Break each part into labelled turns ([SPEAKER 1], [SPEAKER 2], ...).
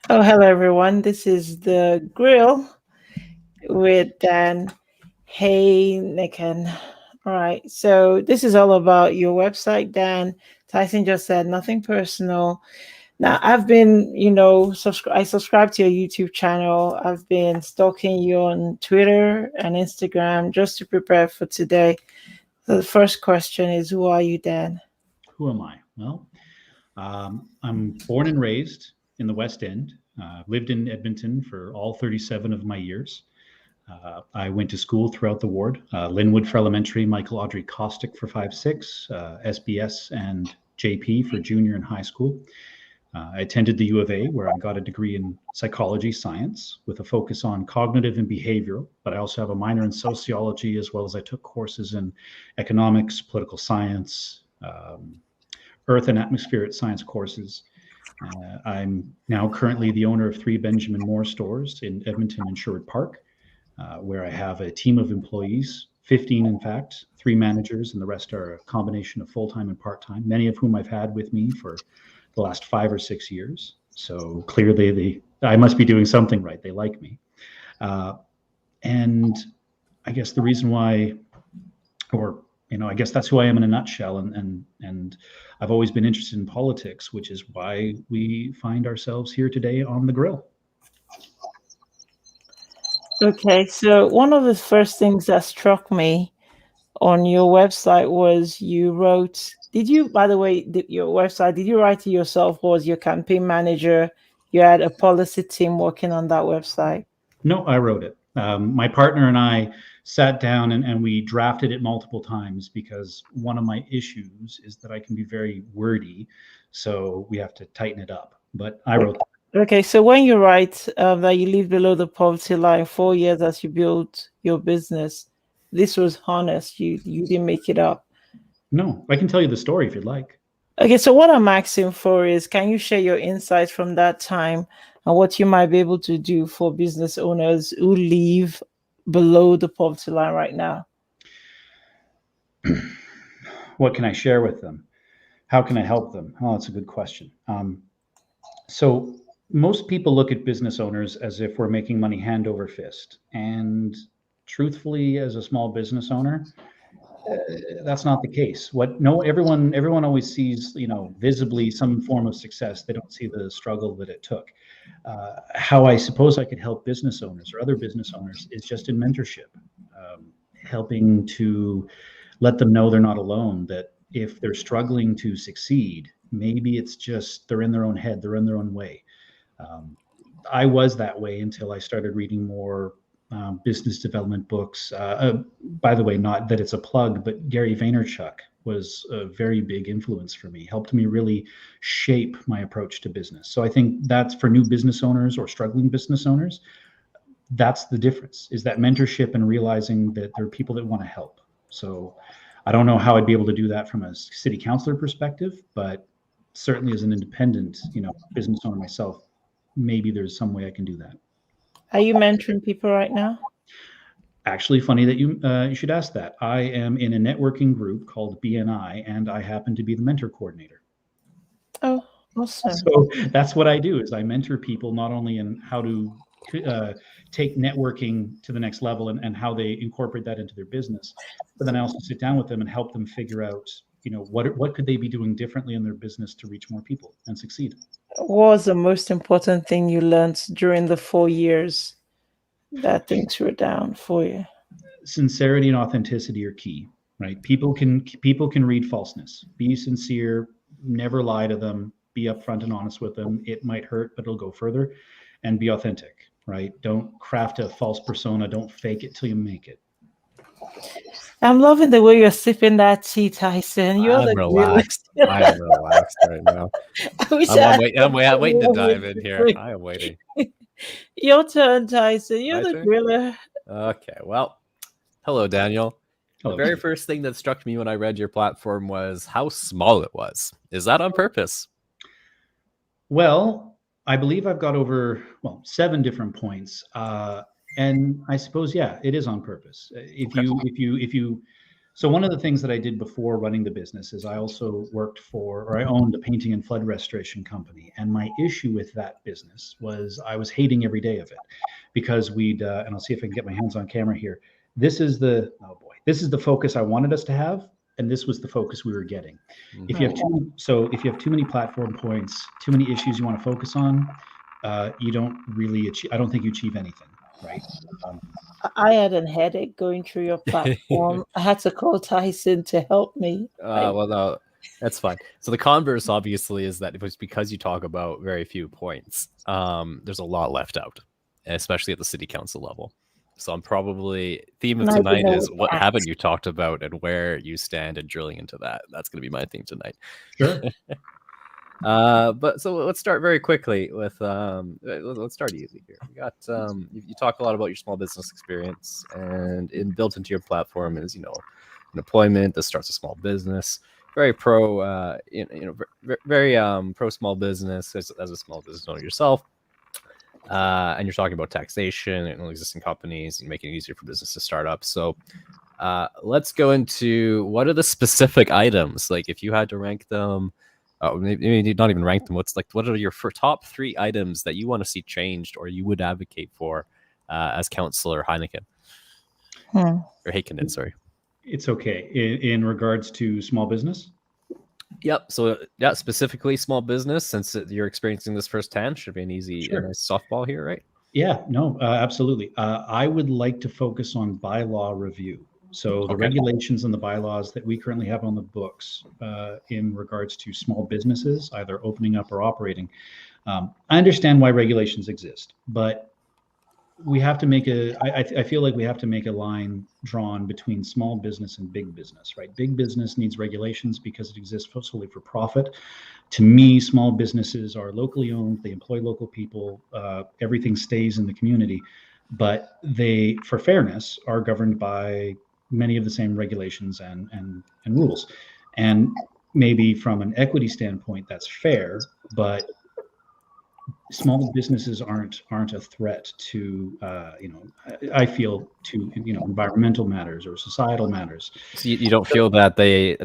[SPEAKER 1] Oh, hello everyone. This is the grill with Dan Heikkinen. All right. So this is all about your website, Dan. Tyson just said nothing personal. Now I've been, I subscribe to your YouTube channel. I've been stalking you on Twitter and Instagram just to prepare for today. So the first question is, who are you, Dan?
[SPEAKER 2] Who am I? Well, I'm born and raised in the West End. Lived in Edmonton for all 37 of my years. I went to school throughout the ward, Linwood for elementary, Michael Audrey Caustic for 5-6, SBS and JP for junior and high school. I attended the U of A, where I got a degree in psychology science with a focus on cognitive and behavioral, but I also have a minor in sociology, as well as I took courses in economics, political science, earth and atmospheric science courses. I'm now currently the owner of 3 Benjamin Moore stores in Edmonton and Sherwood Park, where I have a team of employees, 15 in fact, 3 managers, and the rest are a combination of full-time and part-time, many of whom I've had with me for the last 5 or 6 years. So clearly I must be doing something right. They like me. And I guess the reason why, I guess that's who I am in a nutshell. And I've always been interested in politics, which is why we find ourselves here today on the grill.
[SPEAKER 1] Okay, so one of the first things that struck me on your website was you wrote, did you, by the way, your website, did you write it yourself, or was your campaign manager, you had a policy team working on that website?
[SPEAKER 2] No, I wrote it. My partner and I sat down and we drafted it multiple times, because one of my issues is that I can be very wordy. So we have to tighten it up. But I wrote that.
[SPEAKER 1] Okay, so when you write that you live below the poverty line 4 years as you build your business, this was honest. You didn't make it up.
[SPEAKER 2] No, I can tell you the story if you'd like.
[SPEAKER 1] Okay, so what I'm asking for is, can you share your insights from that time and what you might be able to do for business owners who live below the poverty line right now?
[SPEAKER 2] What can I share with them? How can I help them? Oh, that's a good question. So most people look at business owners as if we're making money hand over fist. And truthfully, as a small business owner, that's not the case. Everyone always sees, visibly some form of success. They don't see the struggle that it took. How I suppose I could help business owners or other business owners is just in mentorship, helping to let them know they're not alone, that if they're struggling to succeed, maybe it's just they're in their own head, they're in their own way. I was that way until I started reading more business development books. By the way, not that it's a plug, but Gary Vaynerchuk was a very big influence for me, helped me really shape my approach to business. So I think that's for new business owners or struggling business owners. That's the difference, is that mentorship and realizing that there are people that want to help. So I don't know how I'd be able to do that from a city councilor perspective, but certainly as an independent, business owner myself, maybe there's some way I can do that.
[SPEAKER 1] Are you mentoring people right now?
[SPEAKER 2] Actually, funny that you should ask that. I am in a networking group called BNI, and I happen to be the mentor coordinator.
[SPEAKER 1] Oh, awesome.
[SPEAKER 2] So that's what I do, is I mentor people not only in how to take networking to the next level and how they incorporate that into their business, but then I also sit down with them and help them figure out, what could they be doing differently in their business to reach more people and succeed.
[SPEAKER 1] What was the most important thing you learned during the 4 years that things were down for you?
[SPEAKER 2] Sincerity and authenticity are key, right? People can read falseness. Be sincere, never lie to them, be upfront and honest with them. It might hurt, but it'll go further. And be authentic, right? Don't craft a false persona. Don't fake it till you make it.
[SPEAKER 1] I'm loving the way you're sipping that tea, Tyson.
[SPEAKER 3] I'm relaxed. I am relaxed right now. I'm waiting to dive in here. I am waiting.
[SPEAKER 1] Your turn, Tyson. You're the griller.
[SPEAKER 3] Okay. Well, hello, Daniel.
[SPEAKER 2] Hello.
[SPEAKER 3] The very first thing that struck me when I read your platform was how small it was. Is that on purpose?
[SPEAKER 2] Well, I believe I've got over 7 different points. And I suppose, yeah, it is on purpose. If you So one of the things that I did before running the business is I also I owned a painting and flood restoration company. And my issue with that business was I was hating every day of it because and I'll see if I can get my hands on camera here. This is the focus I wanted us to have. And this was the focus we were getting. If you have too many platform points, too many issues you want to focus on, you don't really achieve. I don't think you achieve anything, right?
[SPEAKER 1] I had a headache going through your platform. I had to call Tyson to help me.
[SPEAKER 3] Well, no, that's fine. So the converse, obviously, is that it was because you talk about very few points. There's a lot left out, especially at the city council level. So I'm probably theme of tonight is what haven't you talked about and where you stand and drilling into that. That's going to be my theme tonight.
[SPEAKER 2] Sure.
[SPEAKER 3] But so let's start very quickly with let's start easy here. We got you talk a lot about your small business experience, and built into your platform is an employment that starts a small business. Very pro, very pro small business as a small business owner yourself. And you're talking about taxation and existing companies and making it easier for business to start up. So let's go into what are the specific items, like if you had to rank them. Maybe not even rank them. What are your top 3 items that you want to see changed or you would advocate for as Councillor Heikkinen? Or Heikkinen, sorry.
[SPEAKER 2] It's okay. In regards to small business?
[SPEAKER 3] Yep. So specifically small business, since you're experiencing this firsthand, should be an easy softball here, right?
[SPEAKER 2] Yeah, no, absolutely. I would like to focus on bylaw review. So the regulations and the bylaws that we currently have on the books in regards to small businesses, either opening up or operating. I understand why regulations exist, but we have to make I feel like we have to make a line drawn between small business and big business, right? Big business needs regulations because it exists solely for profit. To me, small businesses are locally owned. They employ local people. Everything stays in the community, but they, for fairness, are governed by many of the same regulations and rules. And maybe from an equity standpoint, that's fair, but small businesses aren't a threat to I feel to environmental matters or societal matters.
[SPEAKER 3] So you don't feel that the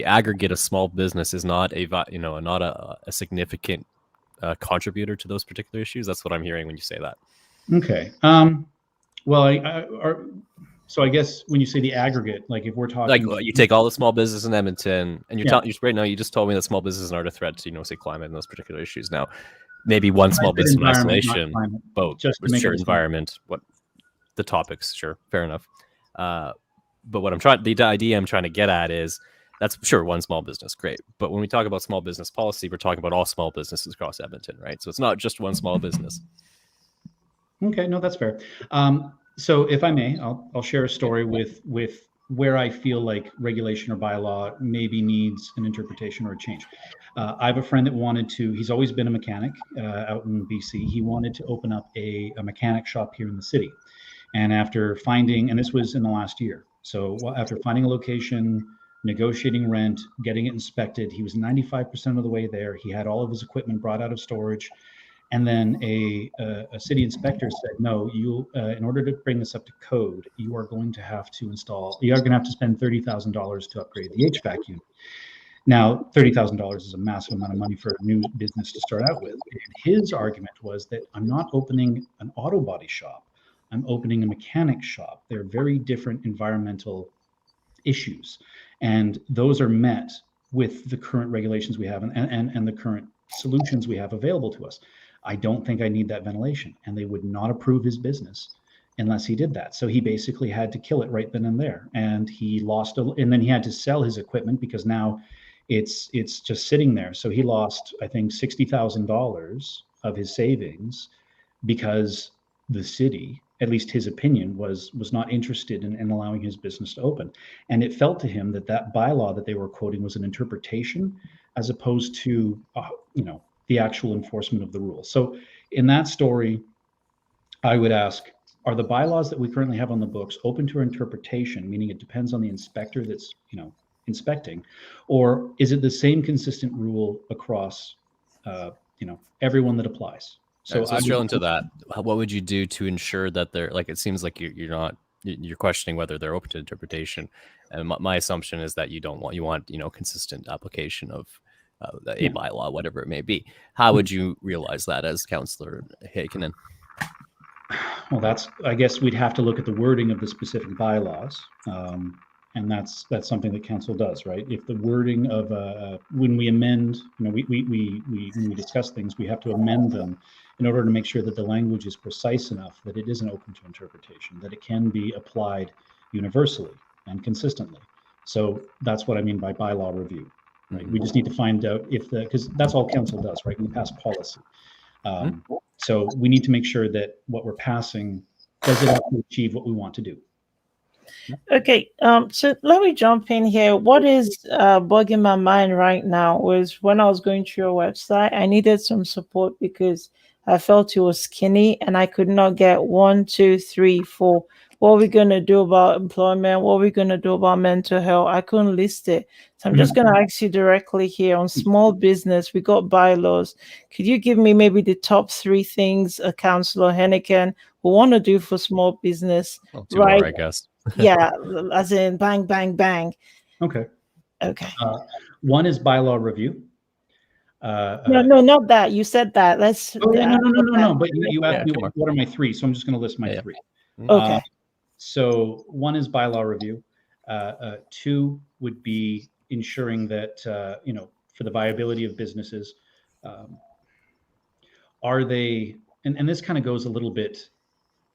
[SPEAKER 3] aggregate of small business is not a significant contributor to those particular issues? That's what I'm hearing when you say that.
[SPEAKER 2] Okay. Well, so I guess when you say the aggregate, like if we're talking,
[SPEAKER 3] like you take all the small business in Edmonton, and right now you just told me that small businesses aren't a threat to say climate and those particular issues. Now, maybe one small business in isolation, both just to sure environment, what the topics, sure, fair enough. But what the idea I'm trying to get at is that's sure one small business, great. But when we talk about small business policy, we're talking about all small businesses across Edmonton, right? So it's not just one small business.
[SPEAKER 2] Okay, no, that's fair. So if I may, I'll share a story with where I feel like regulation or bylaw maybe needs an interpretation or a change. I have a friend that he's always been a mechanic out in BC. He wanted to open up a mechanic shop here in the city. And after finding, and this was in the last year, so after finding a location, negotiating rent, getting it inspected, he was 95% of the way there. He had all of his equipment brought out of storage. And then a city inspector said, no, in order to bring this up to code, you are going to have to spend $30,000 to upgrade the HVAC unit. Now, $30,000 is a massive amount of money for a new business to start out with. And his argument was that I'm not opening an auto body shop. I'm opening a mechanic shop. They're very different environmental issues. And those are met with the current regulations we have and the current solutions we have available to us. I don't think I need that ventilation, and they would not approve his business unless he did that. So he basically had to kill it right then and there, and he lost and then he had to sell his equipment because now it's just sitting there. So he lost, I think, $60,000 of his savings because the city, at least his opinion, was not interested in allowing his business to open. And it felt to him that bylaw that they were quoting was an interpretation as opposed to the actual enforcement of the rules. So in that story, I would ask, are the bylaws that we currently have on the books open to interpretation, meaning it depends on the inspector that's inspecting, or is it the same consistent rule across everyone that applies?
[SPEAKER 3] So let's drill into that. What would you do to ensure that they're, like, it seems like you're not you're questioning whether they're open to interpretation. And my assumption is that you want consistent application of a bylaw, whatever it may be. How would you realize that as Councillor Heikkinen?
[SPEAKER 2] Well, I guess we'd have to look at the wording of the specific bylaws. And that's something that council does, right? If the wording of when we amend, when we discuss things, we have to amend them in order to make sure that the language is precise enough that it isn't open to interpretation, that it can be applied universally and consistently. So that's what I mean by bylaw review, right? We just need to find out because that's all council does, right? We pass policy. So we need to make sure that what we're passing, does it actually achieve what we want to do?
[SPEAKER 1] Okay, so let me jump in here. What is bugging my mind right now was when I was going through your website, I needed some support because I felt it was skinny and I could not get 1, 2, 3, 4. What are we going to do about employment? What are we going to do about mental health? I couldn't list it. So I'm just going to ask you directly here on small business. We got bylaws. Could you give me maybe the top 3 things a Councillor Heikkinen will want to do for small business?
[SPEAKER 3] Well, 2 more, I guess.
[SPEAKER 1] Yeah, as in bang, bang, bang.
[SPEAKER 2] Okay.
[SPEAKER 1] One
[SPEAKER 2] is bylaw review.
[SPEAKER 1] No, not that. You said that. Let's.
[SPEAKER 2] No. But you asked me what are my 3, so I'm just going to list my 3.
[SPEAKER 1] Okay.
[SPEAKER 2] So 1 is bylaw review. 2 would be ensuring that for the viability of businesses, are they? And this kind of goes a little bit.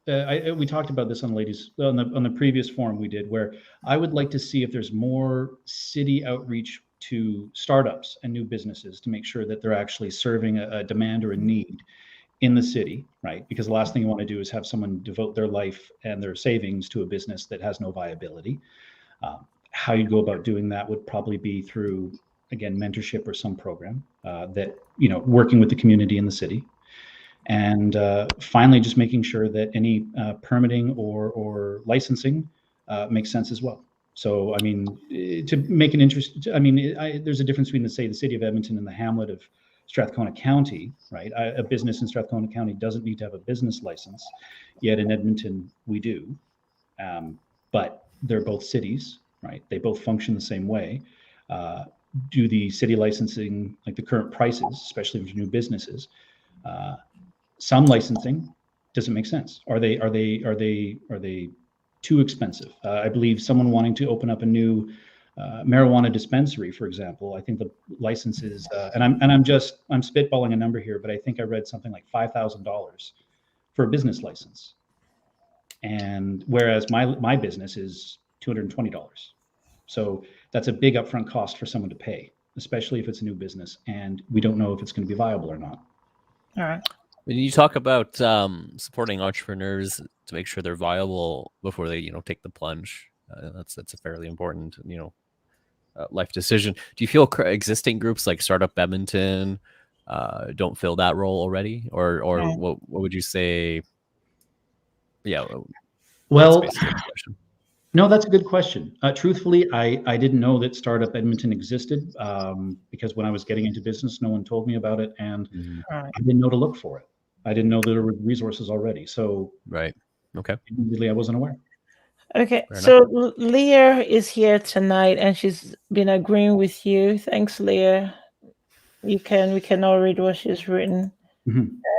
[SPEAKER 2] We talked about this on the previous forum we did, where I would like to see if there's more city outreach to startups and new businesses to make sure that they're actually serving a demand or a need in the city, right? Because the last thing you want to do is have someone devote their life and their savings to a business that has no viability. How you go about doing that would probably be through, again, mentorship or some program that, working with the community in the city. And finally, just making sure that any permitting or licensing makes sense as well. So, I mean, to make an interest, I mean, there's a difference between, the city of Edmonton and the hamlet of Strathcona County, right? A business in Strathcona County doesn't need to have a business license, yet in Edmonton we do. But they're both cities, right? They both function the same way. Do the city licensing, like the current prices, especially for new businesses, some licensing doesn't make sense. Are they too expensive? I believe someone wanting to open up a new marijuana dispensary, for example, I think the license is, and I'm spitballing a number here, but I think I read something like $5,000 for a business license. And whereas my business is $220. So that's a big upfront cost for someone to pay, especially if it's a new business and we don't know if it's going to be viable or not.
[SPEAKER 1] All right.
[SPEAKER 3] When you talk about supporting entrepreneurs to make sure they're viable before they, take the plunge, that's a fairly important, life decision. Do you feel existing groups like Startup Edmonton don't fill that role already, or what would you say? Yeah.
[SPEAKER 2] Well, no, that's a good question. Truthfully, I didn't know that Startup Edmonton existed because when I was getting into business, no one told me about it, and I didn't know to look for it. I didn't know there were resources already. So
[SPEAKER 3] right. Okay.
[SPEAKER 2] Really, I wasn't aware.
[SPEAKER 1] Okay. So Leah is here tonight and she's been agreeing with you. Thanks, Leah. We can all read what she's written.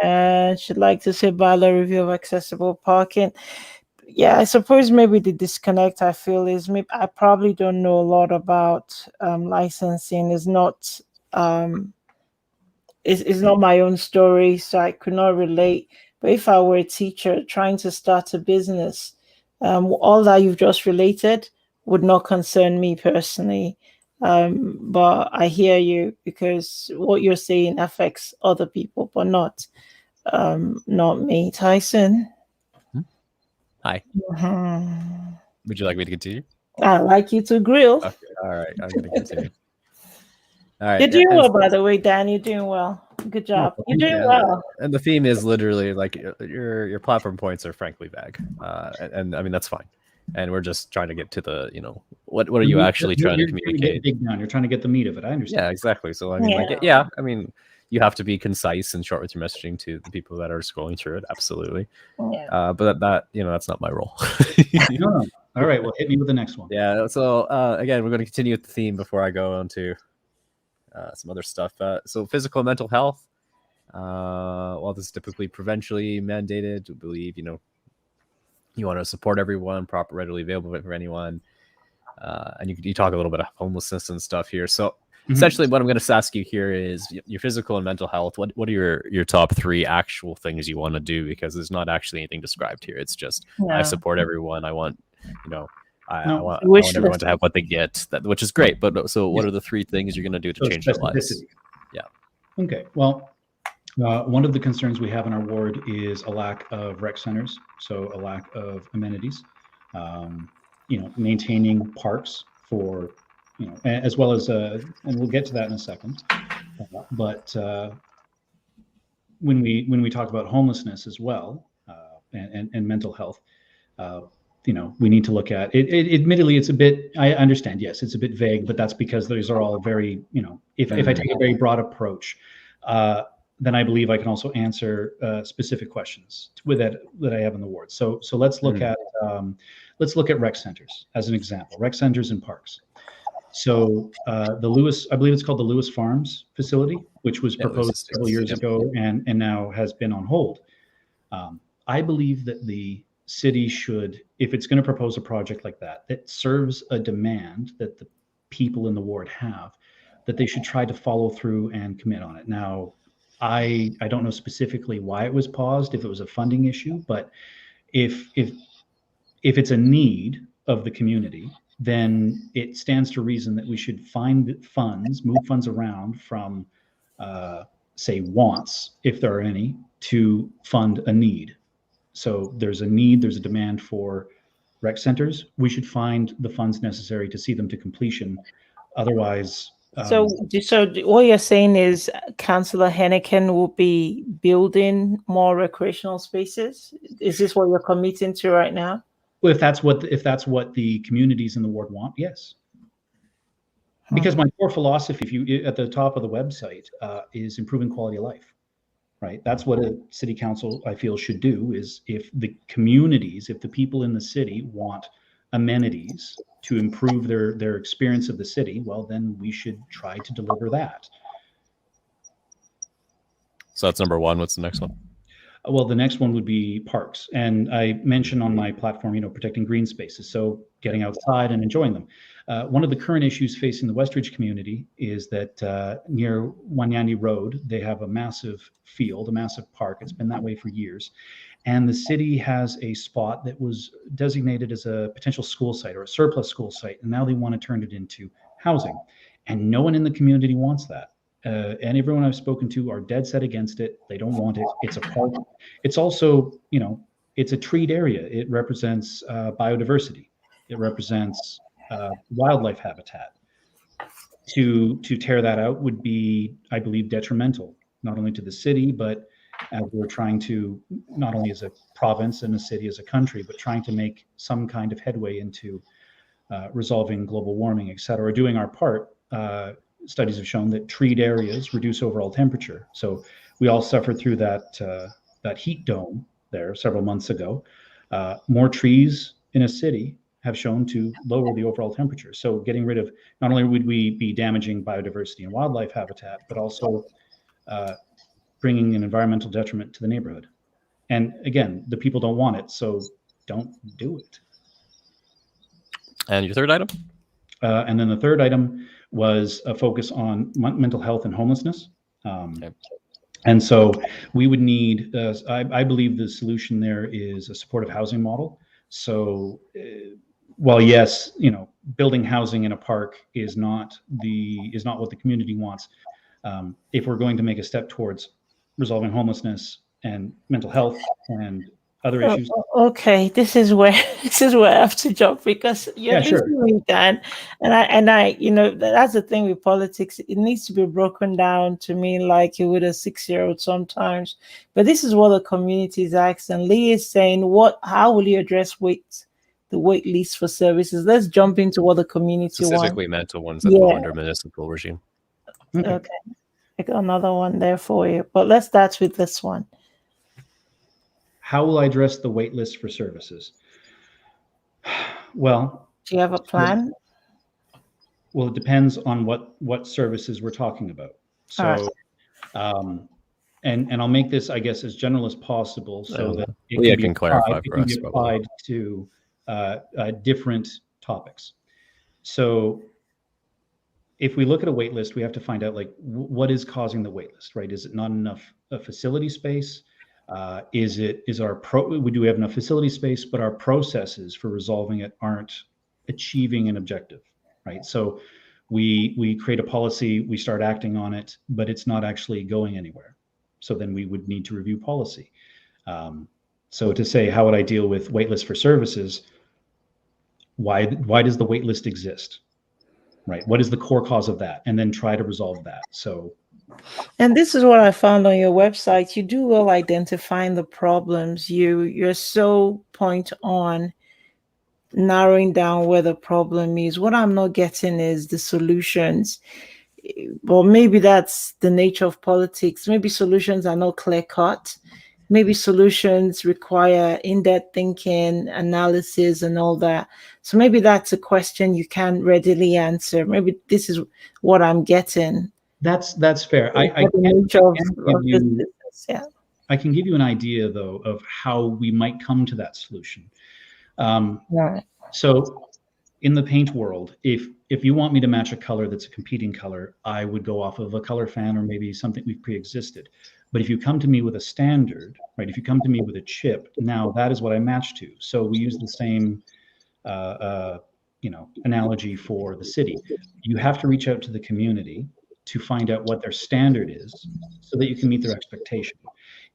[SPEAKER 1] And she'd like to say bylaw review of accessible parking. Yeah, I suppose maybe the disconnect I feel is maybe I probably don't know a lot about licensing. It's not it's not my own story, so I could not relate. But if I were a teacher trying to start a business, all that you've just related would not concern me personally. But I hear you because what you're saying affects other people, but not me. Tyson.
[SPEAKER 3] Hi. Would you like me to continue?
[SPEAKER 1] I'd like you to grill.
[SPEAKER 3] Okay. All right. I'm going to continue. All right.
[SPEAKER 1] You're doing well, by the way, Dan. You're doing well. Good job. You're doing well.
[SPEAKER 3] And the theme is literally like your platform points are frankly vague. And I mean, that's fine. And we're just trying to get to the, what are you actually trying to communicate?
[SPEAKER 2] You're trying to get the meat of it. I understand.
[SPEAKER 3] Yeah, exactly. So I mean, you have to be concise and short with your messaging to the people that are scrolling through it. Absolutely.
[SPEAKER 1] Yeah.
[SPEAKER 3] But that that's not my role.
[SPEAKER 2] No. All right. Well, hit me with the next one.
[SPEAKER 3] Yeah. So again, we're going to continue with the theme before I go on to some other stuff. So physical and mental health. While this is typically provincially mandated, we believe you want to support everyone, proper, readily available for anyone. And you talk a little bit of homelessness and stuff here. So essentially what I'm going to ask you here is your physical and mental health. What are your top 3 actual things you want to do? Because there's not actually anything described here. It's just, I support everyone. I want, I want everyone to have what they get, which is great. But so what are the 3 things you're going to do to change their lives? Yeah.
[SPEAKER 2] Okay. Well, one of the concerns we have in our ward is a lack of rec centers. So a lack of amenities, maintaining parks for, as well as, and we'll get to that in a second. But when we talk about homelessness as well, and mental health, we need to look at it. Admittedly, it's a bit, I understand, yes, it's a bit vague, but that's because those are all very, if I take a very broad approach, then I believe I can also answer specific questions with that I have in the ward. So let's look at rec centers as an example, rec centers and parks. So the Lewis, I believe it's called the Lewis Farms facility, which was proposed several years ago and now has been on hold. I believe that the city should, if it's going to propose a project like that serves a demand that the people in the ward have, that they should try to follow through and commit on it. Now, I don't know specifically why it was paused, if it was a funding issue, but if it's a need of the community, then it stands to reason that we should move funds around from, say, wants, if there are any, to fund a need. So there's a need, there's a demand for rec centers. We should find the funds necessary to see them to completion. Otherwise,
[SPEAKER 1] so what you're saying is Councillor Heikkinen will be building more recreational spaces? Is this what you're committing to right now?
[SPEAKER 2] Well, if that's what the communities in the ward want, yes. Because my core philosophy, if you at the top of the website, is improving quality of life, right? That's what a city council, I feel, should do. Is if the people in the city want amenities to improve their experience of the city, well, then we should try to deliver that.
[SPEAKER 3] So that's number 1. What's the next one?
[SPEAKER 2] Well, the next one would be parks. And I mentioned on my platform, protecting green spaces. So getting outside and enjoying them. One of the current issues facing the Westridge community is that near Wanyani Road, they have a massive field, a massive park. It's been that way for years. And the city has a spot that was designated as a potential school site or a surplus school site. And now they want to turn it into housing. And no one in the community wants that. And everyone I've spoken to are dead set against it. They don't want it. It's a park. It's also, it's a treed area. It represents biodiversity. It represents wildlife habitat. To tear that out would be, I believe, detrimental, not only to the city, but as we're trying to, not only as a province and a city, as a country, but trying to make some kind of headway into resolving global warming, et cetera, doing our part. Studies have shown that treed areas reduce overall temperature. So we all suffered through that heat dome there several months ago. More trees in a city have shown to lower the overall temperature. So getting rid of, not only would we be damaging biodiversity and wildlife habitat, but also bringing an environmental detriment to the neighborhood. And again, the people don't want it, so don't do it.
[SPEAKER 3] And your third item?
[SPEAKER 2] And then the third item was a focus on mental health and homelessness.
[SPEAKER 3] Okay.
[SPEAKER 2] And so we would need, I believe the solution there is a supportive housing model. So while yes, building housing in a park is not what the community wants. If we're going to make a step towards resolving homelessness and mental health and other issues.
[SPEAKER 1] Okay, this is where I have to jump, because you're listening, Dan, and I, that's the thing with politics. It needs to be broken down to me like you would a 6-year-old sometimes. But this is what the community is asking. And Lee is saying, how will you address the wait list for services? Let's jump into what the community wants.
[SPEAKER 3] Specifically mental ones that go under municipal regime.
[SPEAKER 1] Okay. I got another one there for you, but let's start with this one.
[SPEAKER 2] How will I address the wait list for services? Well,
[SPEAKER 1] Do you have a plan?
[SPEAKER 2] Well, it depends on what services we're talking about. So, and I'll make this, I guess, as general as possible, so that
[SPEAKER 3] Leah can clarify for us.
[SPEAKER 2] It can be applied to different topics. So, if we look at a wait list, we have to find out like what is causing the wait list, right? Is it not enough facility space? Do we have enough facility space, but our processes for resolving it aren't achieving an objective, right? So we create a policy, we start acting on it, but it's not actually going anywhere. So then we would need to review policy. So to say, how would I deal with waitlist for services? Why does the waitlist exist? Right. What is the core cause of that? And then try to resolve that. So.
[SPEAKER 1] And this is what I found on your website. You do well identifying the problems. You're so point on narrowing down where the problem is. What I'm not getting is the solutions. Well, maybe that's the nature of politics. Maybe solutions are not clear cut. Maybe solutions require in-depth thinking, analysis, and all that. So maybe that's a question you can't readily answer. Maybe this is what I'm getting.
[SPEAKER 2] That's fair. I can give you an idea, though, of how we might come to that solution.
[SPEAKER 1] Right.
[SPEAKER 2] So in the paint world, if you want me to match a color that's a competing color, I would go off of a color fan or maybe something we've pre-existed. But if you come to me with a standard, right, if you come to me with a chip, now that is what I match to. So we use the same analogy for the city. You have to reach out to the community to find out what their standard is so that you can meet their expectation.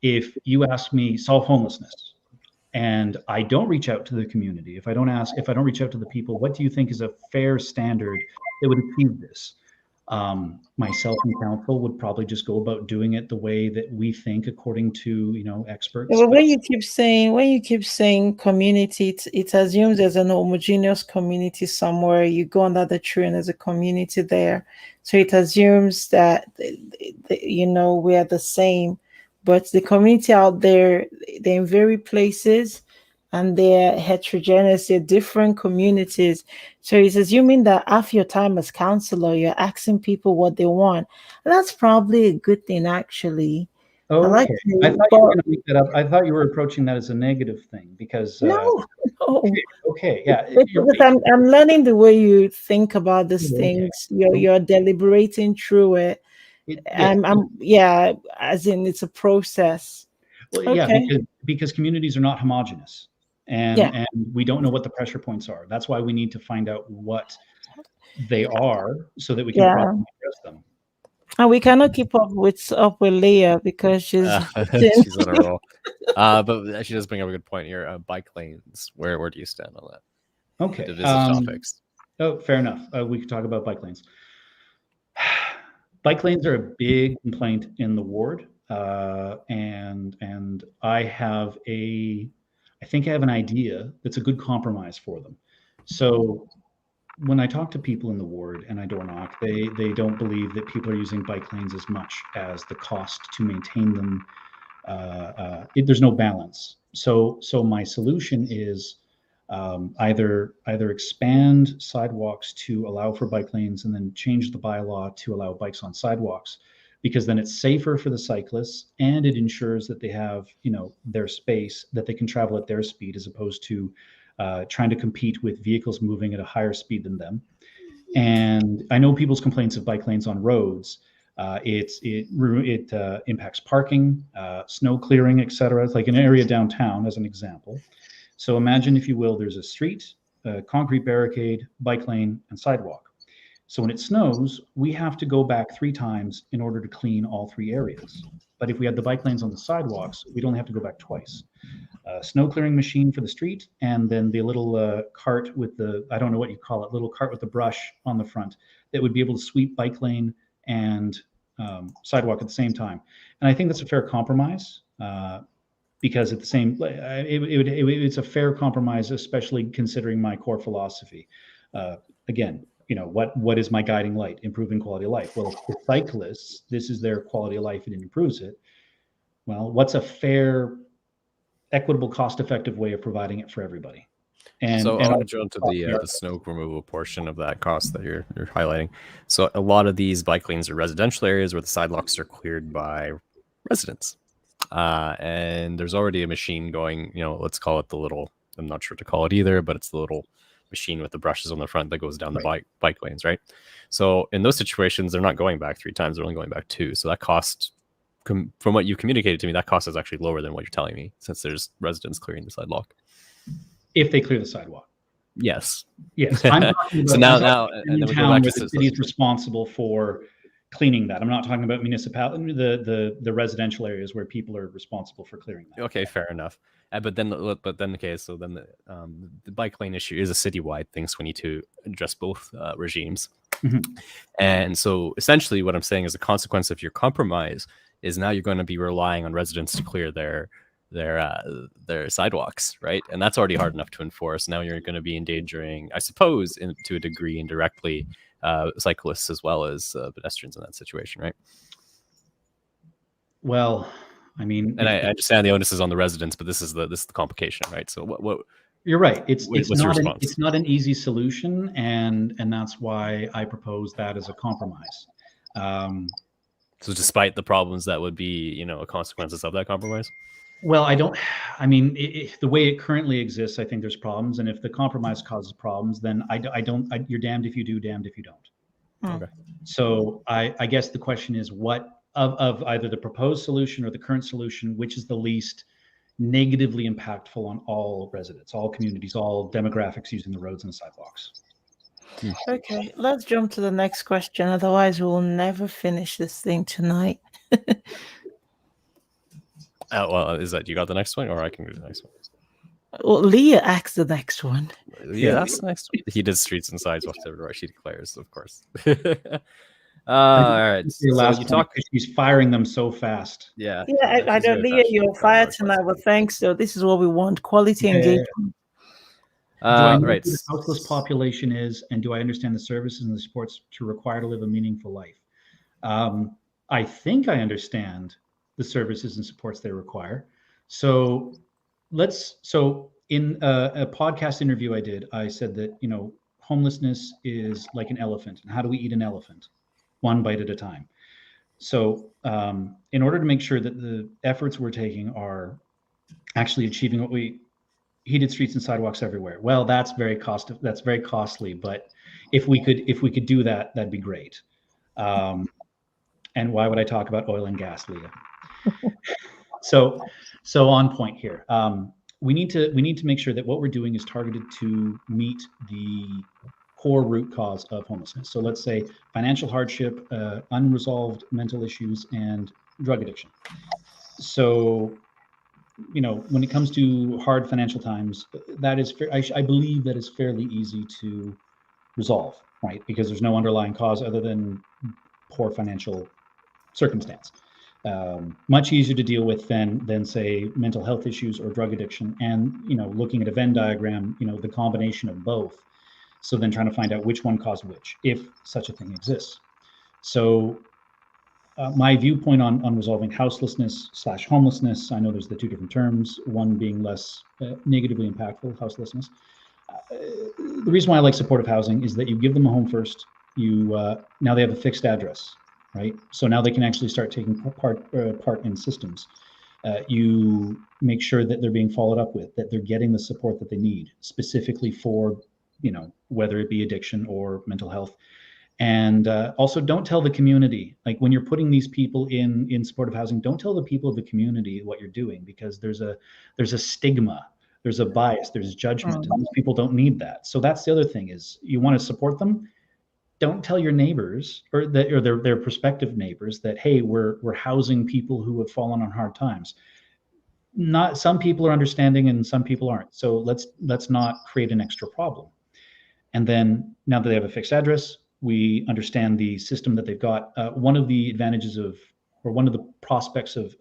[SPEAKER 2] If you ask me solve homelessness and I don't reach out to the community, if I don't reach out to the people, what do you think is a fair standard that would achieve this? Myself and council would probably just go about doing it the way that we think according to experts.
[SPEAKER 1] Well, when you keep saying community, it assumes there's an homogeneous community somewhere. You go under the tree and there's a community there, so it assumes that we are the same. But the community out there, they're in various places and they're heterogeneous, they're different communities. So it's assuming that half your time as councillor, you're asking people what they want. And that's probably a good thing, actually.
[SPEAKER 2] Okay. I thought you were going to make that up. I thought you were approaching that as a negative thing because
[SPEAKER 1] no.
[SPEAKER 2] Okay, yeah.
[SPEAKER 1] I'm learning the way you think about these things. You're deliberating through it. As in it's a process.
[SPEAKER 2] Well, okay. because communities are not homogenous. And we don't know what the pressure points are. That's why we need to find out what they are so that we can properly address them.
[SPEAKER 1] And we cannot keep up with Leah because she's
[SPEAKER 3] on a roll. But she does bring up a good point here. Bike lanes. Where do you stand on that?
[SPEAKER 2] Okay.
[SPEAKER 3] To visit topics.
[SPEAKER 2] Oh, fair enough. We could talk about bike lanes. Bike lanes are a big complaint in the ward, and I think I have an idea that's a good compromise for them. So when I talk to people in the ward and I door knock, they don't believe that people are using bike lanes as much as the cost to maintain them. There's no balance. So my solution is either expand sidewalks to allow for bike lanes and then change the bylaw to allow bikes on sidewalks, because then it's safer for the cyclists and it ensures that they have their space, that they can travel at their speed as opposed to trying to compete with vehicles moving at a higher speed than them. And I know people's complaints of bike lanes on roads. It impacts parking, snow clearing, etc. It's like an area downtown as an example. So imagine, if you will, there's a street, a concrete barricade, bike lane, and sidewalk. So when it snows, we have to go back 3 times in order to clean all 3 areas. But if we had the bike lanes on the sidewalks, we'd only have to go back twice. Snow clearing machine for the street, and then the little cart with the, I don't know what you call it, little cart with the brush on the front that would be able to sweep bike lane and sidewalk at the same time. And I think that's a fair compromise. Because at the same, it's a fair compromise, especially considering my core philosophy. Again, what is my guiding light? Improving quality of life. Well, for cyclists, this is their quality of life and it improves it. Well, what's a fair, equitable, cost-effective way of providing it for everybody?
[SPEAKER 3] So I want to jump to the snow removal portion of that cost that you're highlighting. So a lot of these bike lanes are residential areas where the sidewalks are cleared by residents, and there's already a machine going. Let's call it the little. I'm not sure what to call it either, but it's the little machine with the brushes on the front that goes down the bike lanes, right? So in those situations, they're not going back 3 times; they're only going back 2. So that cost, from what you communicated to me, that cost is actually lower than what you're telling me, since there's residents clearing the sidewalk.
[SPEAKER 2] If they clear the sidewalk.
[SPEAKER 3] Yes.
[SPEAKER 2] Yes. I'm talking about
[SPEAKER 3] so now and then we go back to
[SPEAKER 2] the city is responsible for cleaning that. I'm not talking about municipality, the residential areas where people are responsible for clearing that.
[SPEAKER 3] Okay, fair enough. But then okay, so then the bike lane issue is a citywide thing, so we need to address both regimes.
[SPEAKER 2] Mm-hmm.
[SPEAKER 3] And so essentially what I'm saying is the consequence of your compromise is now you're going to be relying on residents to clear their sidewalks, right? And that's already hard enough to enforce. Now you're going to be endangering, I suppose, to a degree indirectly, cyclists as well as pedestrians in that situation, right?
[SPEAKER 2] Well, I mean,
[SPEAKER 3] and I understand the onus is on the residents, but this is the complication, right? So what
[SPEAKER 2] you're right. It's not an easy solution, and that's why I propose that as a compromise.
[SPEAKER 3] So despite the problems that would be, consequences of that compromise.
[SPEAKER 2] Well, the way it currently exists, I think there's problems. And if the compromise causes problems, then you're damned if you do, damned if you don't.
[SPEAKER 3] Okay.
[SPEAKER 2] So I guess the question is, what of either the proposed solution or the current solution, which is the least negatively impactful on all residents, all communities, all demographics using the roads and the sidewalks?
[SPEAKER 1] Okay, let's jump to the next question. Otherwise, we'll never finish this thing tonight.
[SPEAKER 3] Well, is that you got the next one, or I can do the next one?
[SPEAKER 1] Well, Leah asked the next one.
[SPEAKER 3] Yeah, that's the next one. He did streets and sidewalks everywhere. She declares, of course. All right.
[SPEAKER 2] She's firing them so fast.
[SPEAKER 3] Yeah.
[SPEAKER 1] Yeah, I don't, Leah, you're fired tonight. Well, thanks. So this is what we want: quality engagement.
[SPEAKER 2] Do I know who the houseless population is, and do I understand the services and the supports to require to live a meaningful life? I think I understand the services and supports they require. So in a podcast interview I did, I said that, homelessness is like an elephant. And how do we eat an elephant? One bite at a time. So in order to make sure that the efforts we're taking are actually achieving what heated streets and sidewalks everywhere. Well, that's very costly, but if we could do that, that'd be great. And why would I talk about oil and gas, Leah? So on point here. We need to make sure that what we're doing is targeted to meet the core root cause of homelessness. So let's say financial hardship, unresolved mental issues, and drug addiction. So, when it comes to hard financial times, that is I believe that is fairly easy to resolve, right? Because there's no underlying cause other than poor financial circumstance. Much easier to deal with than say mental health issues or drug addiction, and looking at a Venn diagram, the combination of both. So then trying to find out which one caused which, if such a thing exists. So my viewpoint on resolving houselessness / homelessness, I know there's the two different terms, one being less negatively impactful, houselessness. The reason why I like supportive housing is that you give them a home first. Now they have a fixed address, right? So now they can actually start taking part in systems. You make sure that they're being followed up with, that they're getting the support that they need, specifically for, whether it be addiction or mental health. And also, don't tell the community, like when you're putting these people in supportive housing, don't tell the people of the community what you're doing, because there's a stigma, there's a bias, there's judgment, and these people don't need that. So that's the other thing, is you want to support them. Don't tell your neighbors or their prospective neighbors that, hey, we're housing people who have fallen on hard times. Not some people are understanding and some people aren't. So let's not create an extra problem. And then now that they have a fixed address, we understand the system that they've got. One of the advantages one of the prospects of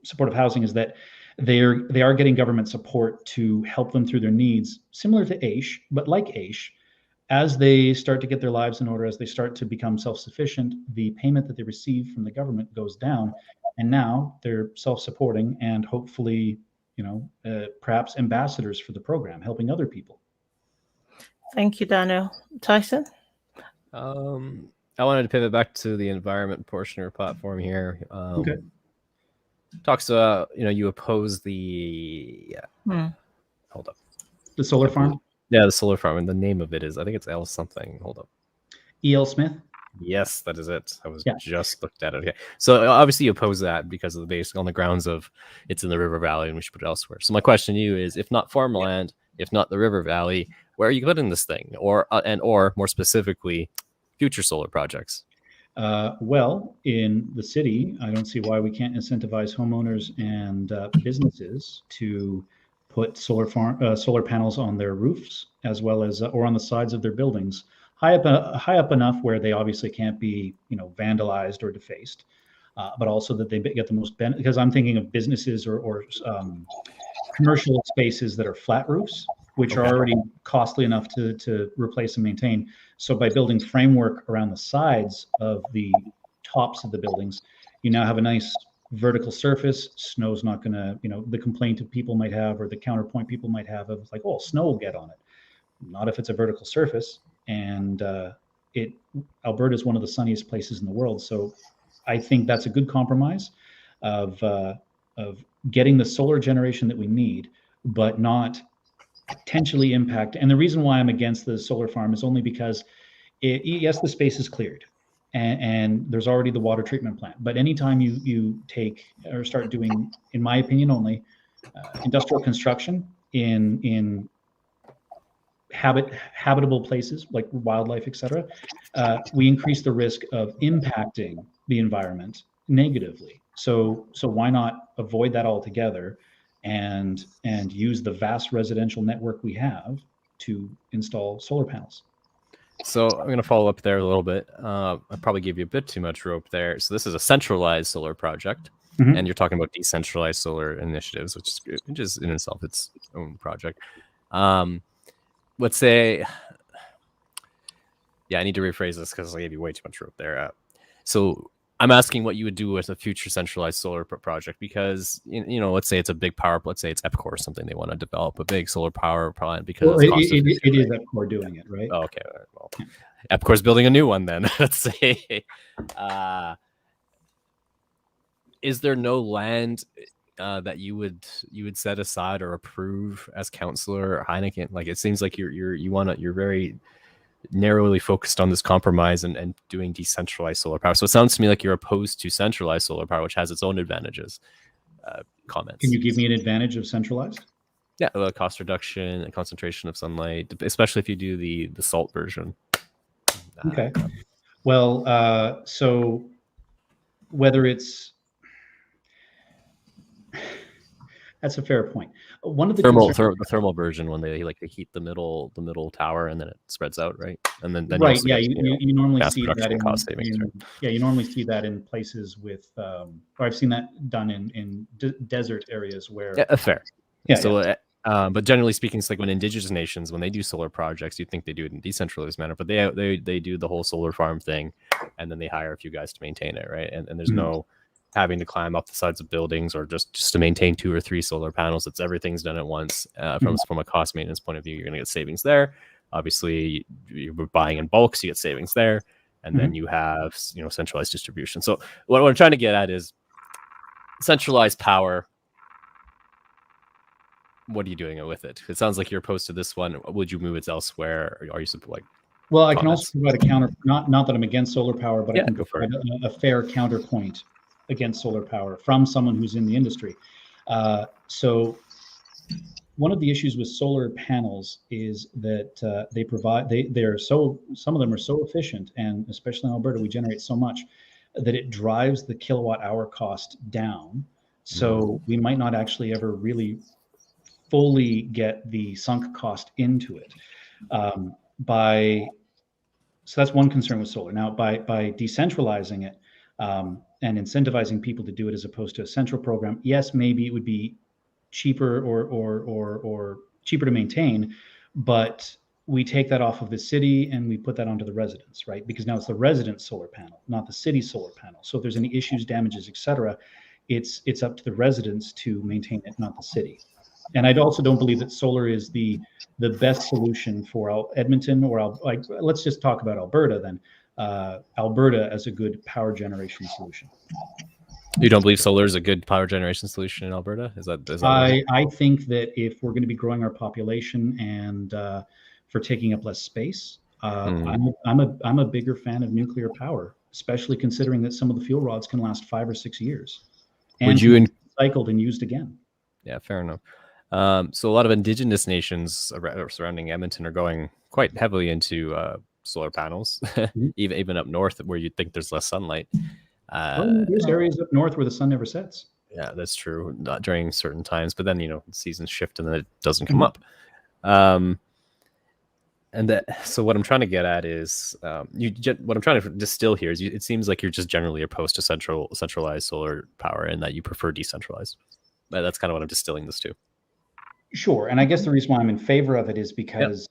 [SPEAKER 2] supportive housing is that they are getting government support to help them through their needs, similar to AISH, but like AISH, as they start to get their lives in order, as they start to become self-sufficient, the payment that they receive from the government goes down, and now they're self-supporting and hopefully, perhaps ambassadors for the program, helping other people.
[SPEAKER 1] Thank you, Daniel. Tyson?
[SPEAKER 3] I wanted to pivot back to the environment portion of your platform here.
[SPEAKER 2] Okay.
[SPEAKER 3] Talks about, you oppose the hold up.
[SPEAKER 2] The solar farm?
[SPEAKER 3] Yeah, the solar farm, and the name of it is, I think it's L something. Hold up.
[SPEAKER 2] E.L. Smith?
[SPEAKER 3] Yes, that is it. I was just looked at it. Okay. So obviously you oppose that because of the basic, on the grounds of it's in the river valley and we should put it elsewhere. So my question to you is, if not farmland, if not the river valley, where are you putting this thing? Or more specifically, future solar projects?
[SPEAKER 2] Well, in the city, I don't see why we can't incentivize homeowners and businesses to put solar panels on their roofs, as well as or on the sides of their buildings, high up enough where they obviously can't be, vandalized or defaced, but also that they get the most benefit. Because I'm thinking of businesses or commercial spaces that are flat roofs, which are already costly enough to replace and maintain. So by building framework around the sides of the tops of the buildings, you now have a nice vertical surface. Snow's not going to, the complaint of people might have, or the counterpoint people might have of like, oh, snow will get on it. Not if it's a vertical surface. And Alberta is one of the sunniest places in the world. So I think that's a good compromise of getting the solar generation that we need, but not potentially impact. And the reason why I'm against the solar farm is only because yes, the space is cleared and there's already the water treatment plant. But anytime you take or start doing, in my opinion only, industrial construction in habitable places like wildlife, etc., we increase the risk of impacting the environment negatively. So why not avoid that altogether and use the vast residential network we have to install solar panels?
[SPEAKER 3] So I'm going to follow up there a little bit. I probably gave you a bit too much rope there. So this is a centralized solar project, and you're talking about decentralized solar initiatives, which is in itself its own project. Let's say, I need to rephrase this because I gave you way too much rope there. So I'm asking what you would do with a future centralized solar project, because let's say it's a big power. Let's say it's EPCOR or something. They want to develop a big solar power plant because
[SPEAKER 2] it is EPCOR doing it, right?
[SPEAKER 3] Oh, okay. Well, EPCOR's building a new one then. Let's say, is there no land that you would set aside or approve as councillor Heikkinen? Like, it seems like you're very narrowly focused on this compromise and doing decentralized solar power. So it sounds to me like you're opposed to centralized solar power, which has its own advantages. Comments? Can
[SPEAKER 2] you give me an advantage of centralized?
[SPEAKER 3] Yeah, cost reduction and concentration of sunlight, especially if you do the salt version.
[SPEAKER 2] Okay. Well, so whether it's that's a fair point. One of the
[SPEAKER 3] thermal version, when they heat the middle tower and then it spreads out, right? And then
[SPEAKER 2] right, yeah, you normally see that in cost savings. Yeah, you normally see that in places with, or I've seen that done in desert areas where.
[SPEAKER 3] Yeah, fair. Yeah. So, but generally speaking, it's like when Indigenous nations, when they do solar projects, you think they do it in a decentralized manner, but they do the whole solar farm thing, and then they hire a few guys to maintain it, right? And there's no having to climb up the sides of buildings or just to maintain 2 or 3 solar panels. It's everything's done at once. From a cost maintenance point of view, you're going to get savings there. Obviously, you're buying in bulk, so you get savings there, and then you have centralized distribution. So what I'm trying to get at is centralized power. What are you doing with it? It sounds like you're opposed to this one. Would you move it elsewhere? Or are you like?
[SPEAKER 2] Well, I can also provide a counter. Not that I'm against solar power, but I can provide a fair counterpoint against solar power from someone who's in the industry. So one of the issues with solar panels is that some of them are so efficient, and especially in Alberta, we generate so much that it drives the kilowatt hour cost down. So we might not actually ever really fully get the sunk cost into it. So that's one concern with solar. Now, by decentralizing it, and incentivizing people to do it as opposed to a central program, yes, maybe it would be cheaper or cheaper to maintain, but we take that off of the city and we put that onto the residents, right? Because now it's the resident's solar panel, not the city's solar panel. So if there's any issues, damages, etc., it's up to the residents to maintain it, not the city. And I also don't believe that solar is the best solution for Edmonton or let's just talk about Alberta then. Alberta as a good power generation solution.
[SPEAKER 3] You don't believe solar is a good power generation solution in Alberta? Is that
[SPEAKER 2] I think that if we're going to be growing our population and for taking up less space, I'm a bigger fan of nuclear power, especially considering that some of the fuel rods can last 5 or 6 years and be recycled and used again.
[SPEAKER 3] Yeah, fair enough. So a lot of Indigenous nations surrounding Edmonton are going quite heavily into solar panels, even up north where you'd think there's less sunlight.
[SPEAKER 2] There's areas up north where the sun never sets.
[SPEAKER 3] Yeah, that's true. Not during certain times, but then seasons shift and then it doesn't come up. So what I'm trying to get at is, what I'm trying to distill here is, it seems like you're just generally opposed to centralized solar power and that you prefer decentralized. That's kind of what I'm distilling this to.
[SPEAKER 2] Sure, and I guess the reason why I'm in favor of it is because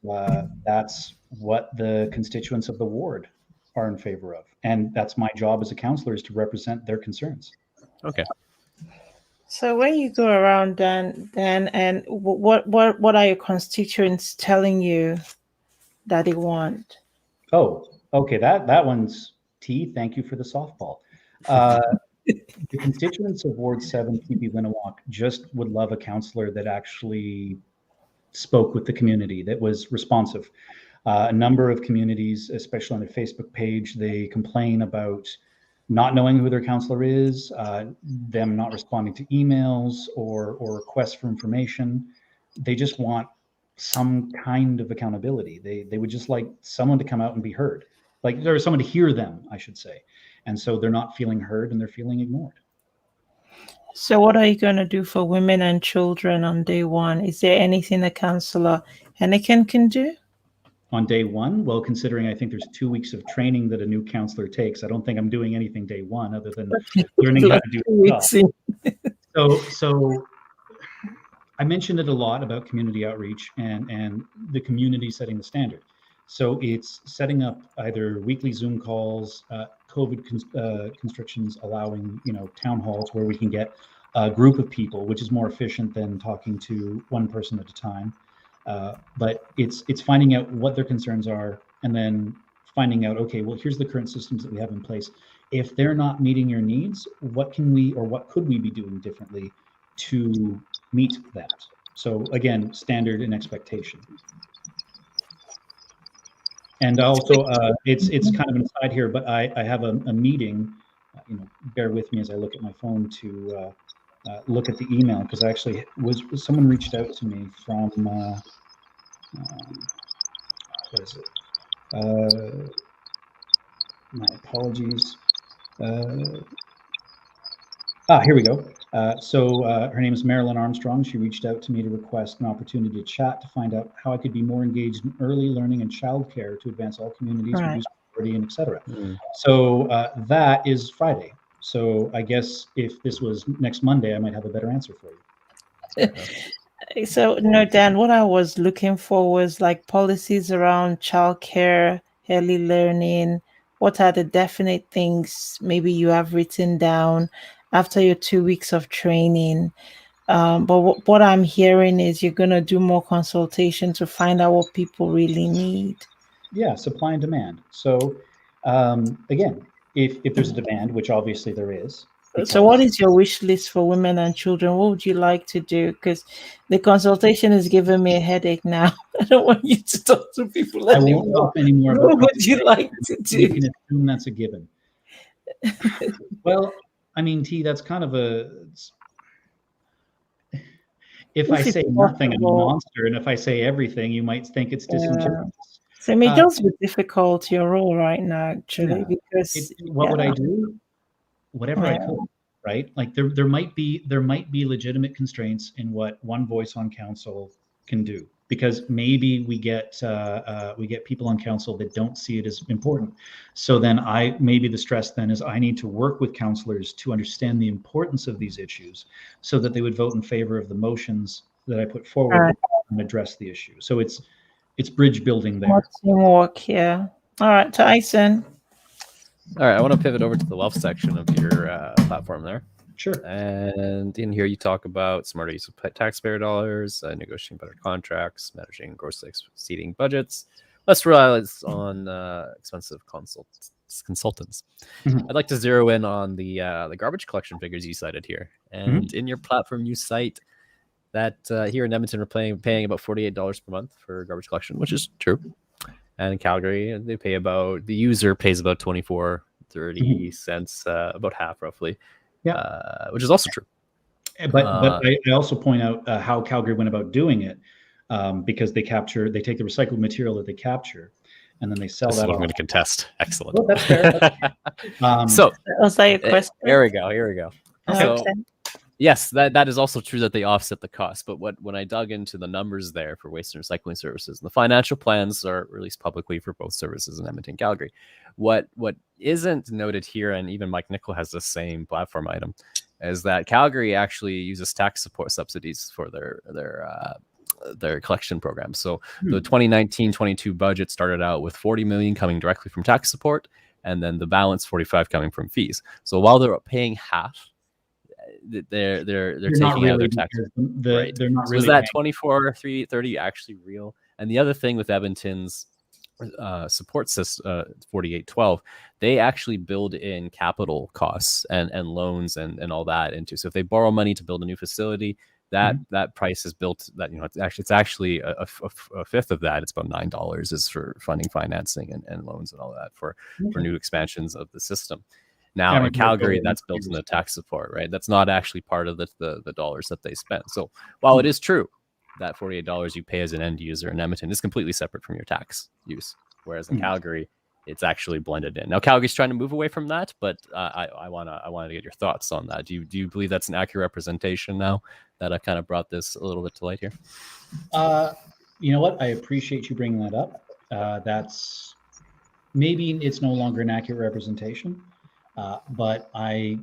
[SPEAKER 2] that's what the constituents of the ward are in favor of, and that's my job as a councillor, is to represent their concerns.
[SPEAKER 3] Okay.
[SPEAKER 1] So when you go around, Dan, and what are your constituents telling you that they want?
[SPEAKER 2] Oh, okay, that one's T. Thank you for the softball. The constituents of Ward 7, Sipiwiyiniwak, just would love a councillor that actually spoke with the community, that was responsive. A number of communities, especially on their Facebook page, they complain about not knowing who their councillor is, them not responding to emails or requests for information. They just want some kind of accountability. They would just like someone to come out and be heard, like there's someone to hear them, I should say. And so they're not feeling heard and they're feeling ignored.
[SPEAKER 1] So what are you going to do for women and children on day one? Is there anything that Councillor Heikkinen can do?
[SPEAKER 2] On day one? Well, considering I think there's 2 weeks of training that a new councillor takes, I don't think I'm doing anything day one other than learning how to do it. So I mentioned it a lot about community outreach and the community setting the standard. So it's setting up either weekly Zoom calls, COVID constrictions allowing, town halls where we can get a group of people, which is more efficient than talking to one person at a time. But it's finding out what their concerns are and then finding out, okay, well, here's the current systems that we have in place. If they're not meeting your needs, what could we be doing differently to meet that? So again, standard and expectation. And also, it's kind of an aside here, but I have a meeting. Bear with me as I look at my phone to look at the email, because I actually someone reached out to me from what is it? My apologies. Here we go. So her name is Marilyn Armstrong. She reached out to me to request an opportunity to chat to find out how I could be more engaged in early learning and childcare to advance all communities, reduce poverty, and etc. So that is Friday. So I guess if this was next Monday, I might have a better answer for you.
[SPEAKER 1] So no, Dan, what I was looking for was like policies around childcare, early learning. What are the definite things maybe you have written down after your 2 weeks of training? But what I'm hearing is you're going to do more consultation to find out what people really need.
[SPEAKER 2] Yeah, supply and demand. So again, if there's a demand, which obviously there is.
[SPEAKER 1] So what is your wish list for women and children? What would you like to do? Because the consultation is giving me a headache now. I don't want you to talk to people anymore.
[SPEAKER 2] I won't talk anymore.
[SPEAKER 1] What would you like to do?
[SPEAKER 2] You can assume that's a given. Well, I mean, T, that's kind of if I say nothing, I'm a monster. And if I say everything, you might think it's disingenuous.
[SPEAKER 1] So it may just be difficult, your role right now, actually, because
[SPEAKER 2] what would I do? Whatever I could, right? Like there might be legitimate constraints in what one voice on council can do, because maybe we get people on council that don't see it as important. So then maybe the stress then is I need to work with councillors to understand the importance of these issues so that they would vote in favor of the motions that I put forward and address the issue. So it's bridge building there.
[SPEAKER 1] More teamwork, yeah. All right, Tyson.
[SPEAKER 3] All right, I want to pivot over to the wealth section of your platform there.
[SPEAKER 2] Sure.
[SPEAKER 3] And in here, you talk about smarter use of taxpayer dollars, negotiating better contracts, managing grossly exceeding budgets, less reliance on expensive consultants.
[SPEAKER 2] Mhm.
[SPEAKER 3] I'd like to zero in on the garbage collection figures you cited here. And in your platform, you cite that here in Edmonton, we're paying about $48 per month for garbage collection, which is true. And in Calgary, the user pays about 24.30 cents, about half roughly, which is also true.
[SPEAKER 2] But I also point out how Calgary went about doing it, because they take the recycled material that they capture, and then they sell
[SPEAKER 3] This
[SPEAKER 2] that.
[SPEAKER 3] is what I'm going to contest. Excellent.
[SPEAKER 2] Well, that's fair.
[SPEAKER 3] So
[SPEAKER 1] Was that your question?
[SPEAKER 3] Here we go. So,
[SPEAKER 1] Okay.
[SPEAKER 3] yes, that is also true that they offset the cost. But when I dug into the numbers there for waste and recycling services, and the financial plans are released publicly for both services in Edmonton, Calgary. What isn't noted here, and even Mike Nickel has the same platform item, is that Calgary actually uses tax support subsidies for their collection program. So the 2019-22 budget started out with 40 million coming directly from tax support, and then the balance 45 coming from fees. So while they're paying half, they're taking out their tax.
[SPEAKER 2] They're not
[SPEAKER 3] So
[SPEAKER 2] really.
[SPEAKER 3] is that 24.30 actually real? And the other thing with Edmonton's support system 4812, they actually build in capital costs and loans and all that into. So if they borrow money to build a new facility, that price is built. That it's actually a fifth of that. It's about $9 is for funding, financing, and loans and all that for new expansions of the system. Now in Calgary, that's built in the tax support, right? That's not actually part of the dollars that they spend. So while it is true that $48 you pay as an end user in Edmonton is completely separate from your tax use, whereas in Calgary, it's actually blended in. Now Calgary's trying to move away from that, but I wanted to get your thoughts on that. Do you believe that's an accurate representation now that I've kind of brought this a little bit to light here?
[SPEAKER 2] You know what? I appreciate you bringing that up. That's maybe it's no longer an accurate representation. But I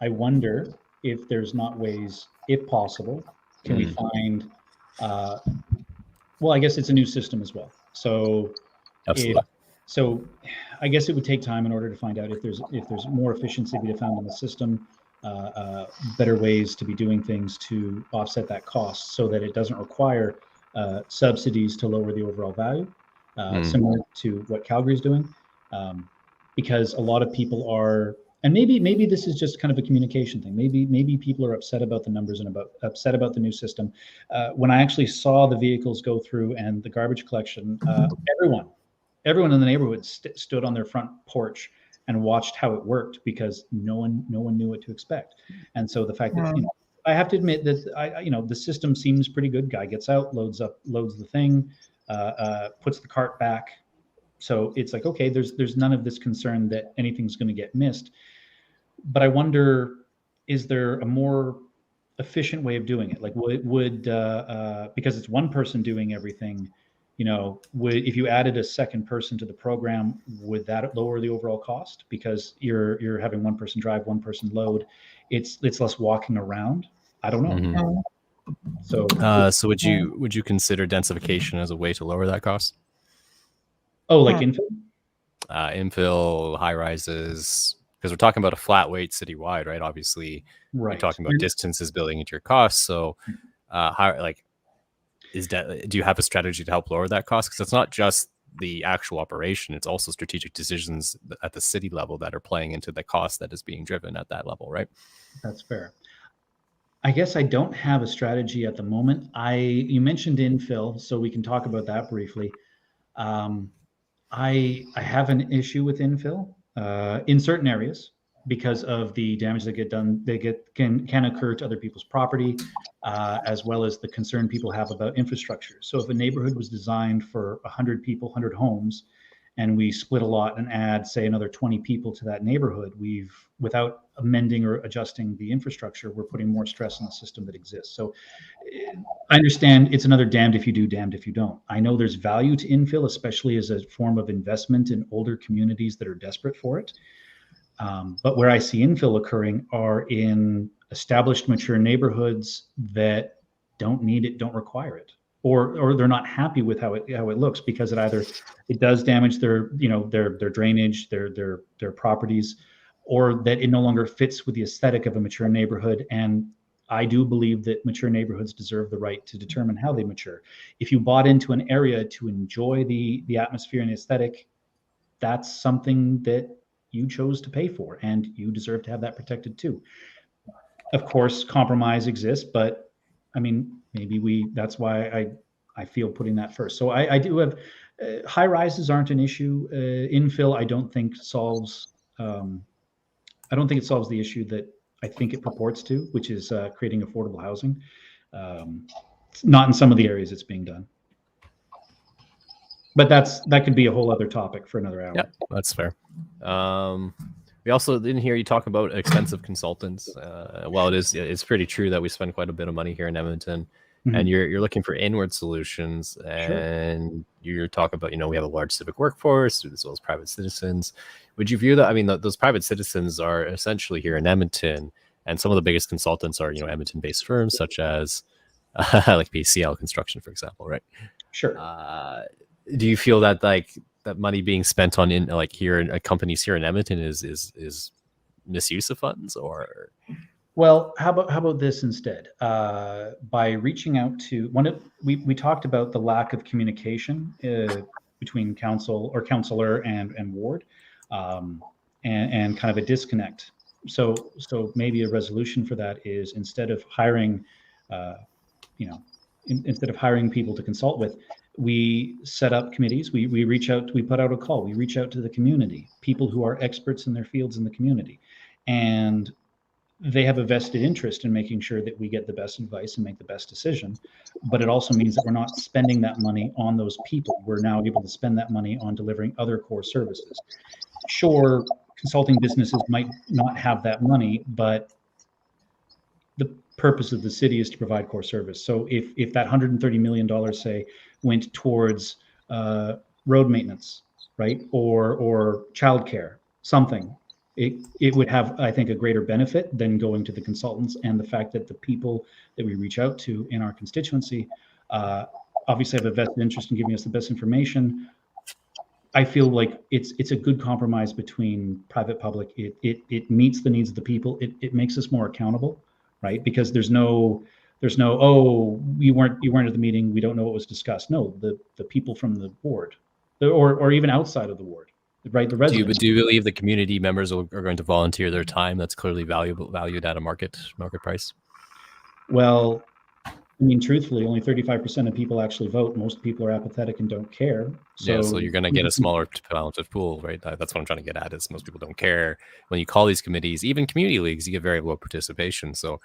[SPEAKER 2] wonder if there's not ways, if possible, can we find, well, I guess it's a new system as well. So, so I guess it would take time in order to find out if there's more efficiency to be found in the system, better ways to be doing things to offset that cost so that it doesn't require subsidies to lower the overall value, similar to what Calgary's doing. Because a lot of people are, and maybe this is just kind of a communication thing. Maybe people are upset about the numbers and upset about the new system. When I actually saw the vehicles go through and the garbage collection, everyone in the neighborhood stood on their front porch and watched how it worked because no one knew what to expect. And so the fact that I have to admit that the system seems pretty good. Guy gets out, loads the thing, puts the cart back. So it's like, okay, there's none of this concern that anything's going to get missed. But I wonder, is there a more efficient way of doing it? Like would because it's one person doing everything, if you added a second person to the program, would that lower the overall cost? Because you're having one person drive, one person load. It's less walking around. I don't know. So
[SPEAKER 3] would you consider densification as a way to lower that cost?
[SPEAKER 2] Oh, like infill?
[SPEAKER 3] Infill, high rises, because we're talking about a flat weight citywide, right? Obviously, you're talking about distances building into your costs. So, do you have a strategy to help lower that cost? Because it's not just the actual operation; it's also strategic decisions at the city level that are playing into the cost that is being driven at that level, right?
[SPEAKER 2] That's fair. I guess I don't have a strategy at the moment. You mentioned infill, so we can talk about that briefly. I have an issue with infill in certain areas because of the damage that get done. Can occur to other people's property, as well as the concern people have about infrastructure. So if a neighborhood was designed for 100 people, 100 homes, and we split a lot and add, say, another 20 people to that neighborhood, without amending or adjusting the infrastructure, we're putting more stress on the system that exists. So I understand it's another damned if you do, damned if you don't. I know there's value to infill, especially as a form of investment in older communities that are desperate for it. But where I see infill occurring are in established, mature neighborhoods that don't need it, don't require it. or they're not happy with how it looks, because it does damage their their drainage, their properties, or that it no longer fits with the aesthetic of a mature neighborhood. And I do believe that mature neighborhoods deserve the right to determine how they mature. If you bought into an area to enjoy the atmosphere and the aesthetic, that's something that you chose to pay for, and you deserve to have that protected too. Of course, compromise exists, but I mean, maybe that's why I feel putting that first. So I do have high rises aren't an issue. Infill, I don't think solves. I don't think it solves the issue that I think it purports to, which is creating affordable housing. Not in some of the areas it's being done. But that could be a whole other topic for another hour.
[SPEAKER 3] Yeah, that's fair. We also didn't hear you talk about expensive consultants. Well, it's pretty true that we spend quite a bit of money here in Edmonton, and you're looking for inward solutions, and you're talking about, we have a large civic workforce as well as private citizens. Would you view that? I mean, those private citizens are essentially here in Edmonton, and some of the biggest consultants are, Edmonton-based firms such as like PCL Construction, for example, right?
[SPEAKER 2] Sure.
[SPEAKER 3] Do you feel that that money being spent on companies here in Edmonton is misuse of funds? Or
[SPEAKER 2] well, how about this instead? By reaching out to we talked about the lack of communication between councillor and ward, and kind of a disconnect. So maybe a resolution for that is, instead of hiring, instead of hiring people to consult with, we set up committees. We reach out. We put out a call. We reach out to the community, people who are experts in their fields in the community, and they have a vested interest in making sure that we get the best advice and make the best decision. But it also means that we're not spending that money on those people. We're now able to spend that money on delivering other core services. Sure, consulting businesses might not have that money, but the purpose of the city is to provide core service. So if that $130 million, say, went towards road maintenance, right, or childcare, something, it would have, I think, a greater benefit than going to the consultants. And the fact that the people that we reach out to in our constituency obviously have a vested interest in giving us the best information. I feel like it's a good compromise between private public. It meets the needs of the people. It makes us more accountable, right? Because there's no oh, you weren't at the meeting, we don't know what was discussed. No, the people from the board, or even outside of the ward, right? The residents.
[SPEAKER 3] Do you believe the community members are going to volunteer their time that's clearly valued at a market price? Well,
[SPEAKER 2] I mean, truthfully, only 35% of people actually vote. Most people are apathetic and don't care.
[SPEAKER 3] So you're going to get a smaller amount of pool, right? That's what I'm trying to get at, is most people don't care. When you call these committees, even community leagues, you get very low participation. So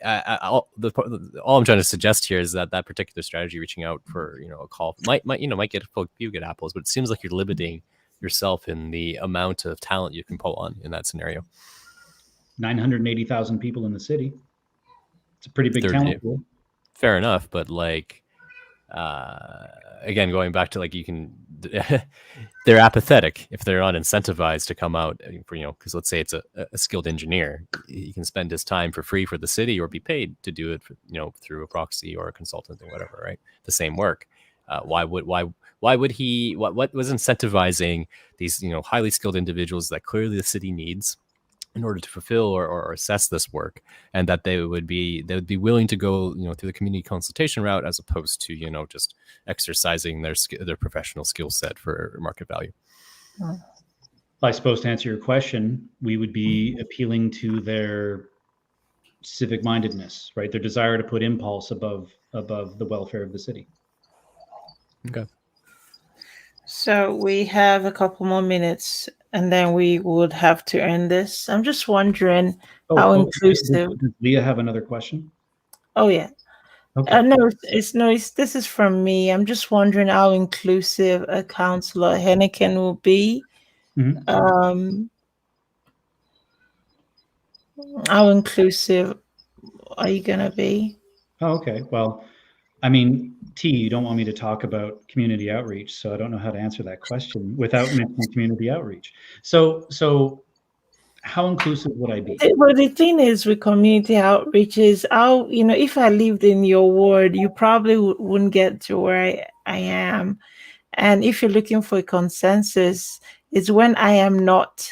[SPEAKER 3] all I'm trying to suggest here is that particular strategy, reaching out for a call, might get a few good apples, but it seems like you're limiting yourself in the amount of talent you can pull on in that scenario.
[SPEAKER 2] 980,000 people in the city. It's a pretty big talent pool.
[SPEAKER 3] Fair enough, but again, going back to they're apathetic if they're not incentivized to come out for, because let's say it's a skilled engineer, he can spend his time for free for the city or be paid to do it for, through a proxy or a consultant or whatever, right? The same work. Why would he? What was incentivizing these highly skilled individuals that clearly the city needs in order to fulfill or assess this work, and that they would be willing to go through the community consultation route, as opposed to just exercising their professional skill set for market value?
[SPEAKER 2] I suppose, to answer your question, we would be appealing to their civic mindedness, right? Their desire to put impulse above the welfare of the city.
[SPEAKER 3] Okay.
[SPEAKER 2] So
[SPEAKER 1] we have a couple more minutes, and then we would have to end this. I'm just wondering how inclusive.
[SPEAKER 2] Does Leah have another question?
[SPEAKER 1] Oh yeah.
[SPEAKER 2] Okay.
[SPEAKER 1] No, this is from me. I'm just wondering how inclusive a Councillor Heikkinen will be.
[SPEAKER 2] Mm-hmm.
[SPEAKER 1] How inclusive are you gonna be?
[SPEAKER 2] Oh, okay. Well, I mean, you don't want me to talk about community outreach, so I don't know how to answer that question without mentioning community outreach. So How inclusive would I be?
[SPEAKER 1] But the thing is with community outreach is how, if I lived in your ward, you probably wouldn't get to where I am. And if you're looking for a consensus, it's when I am not.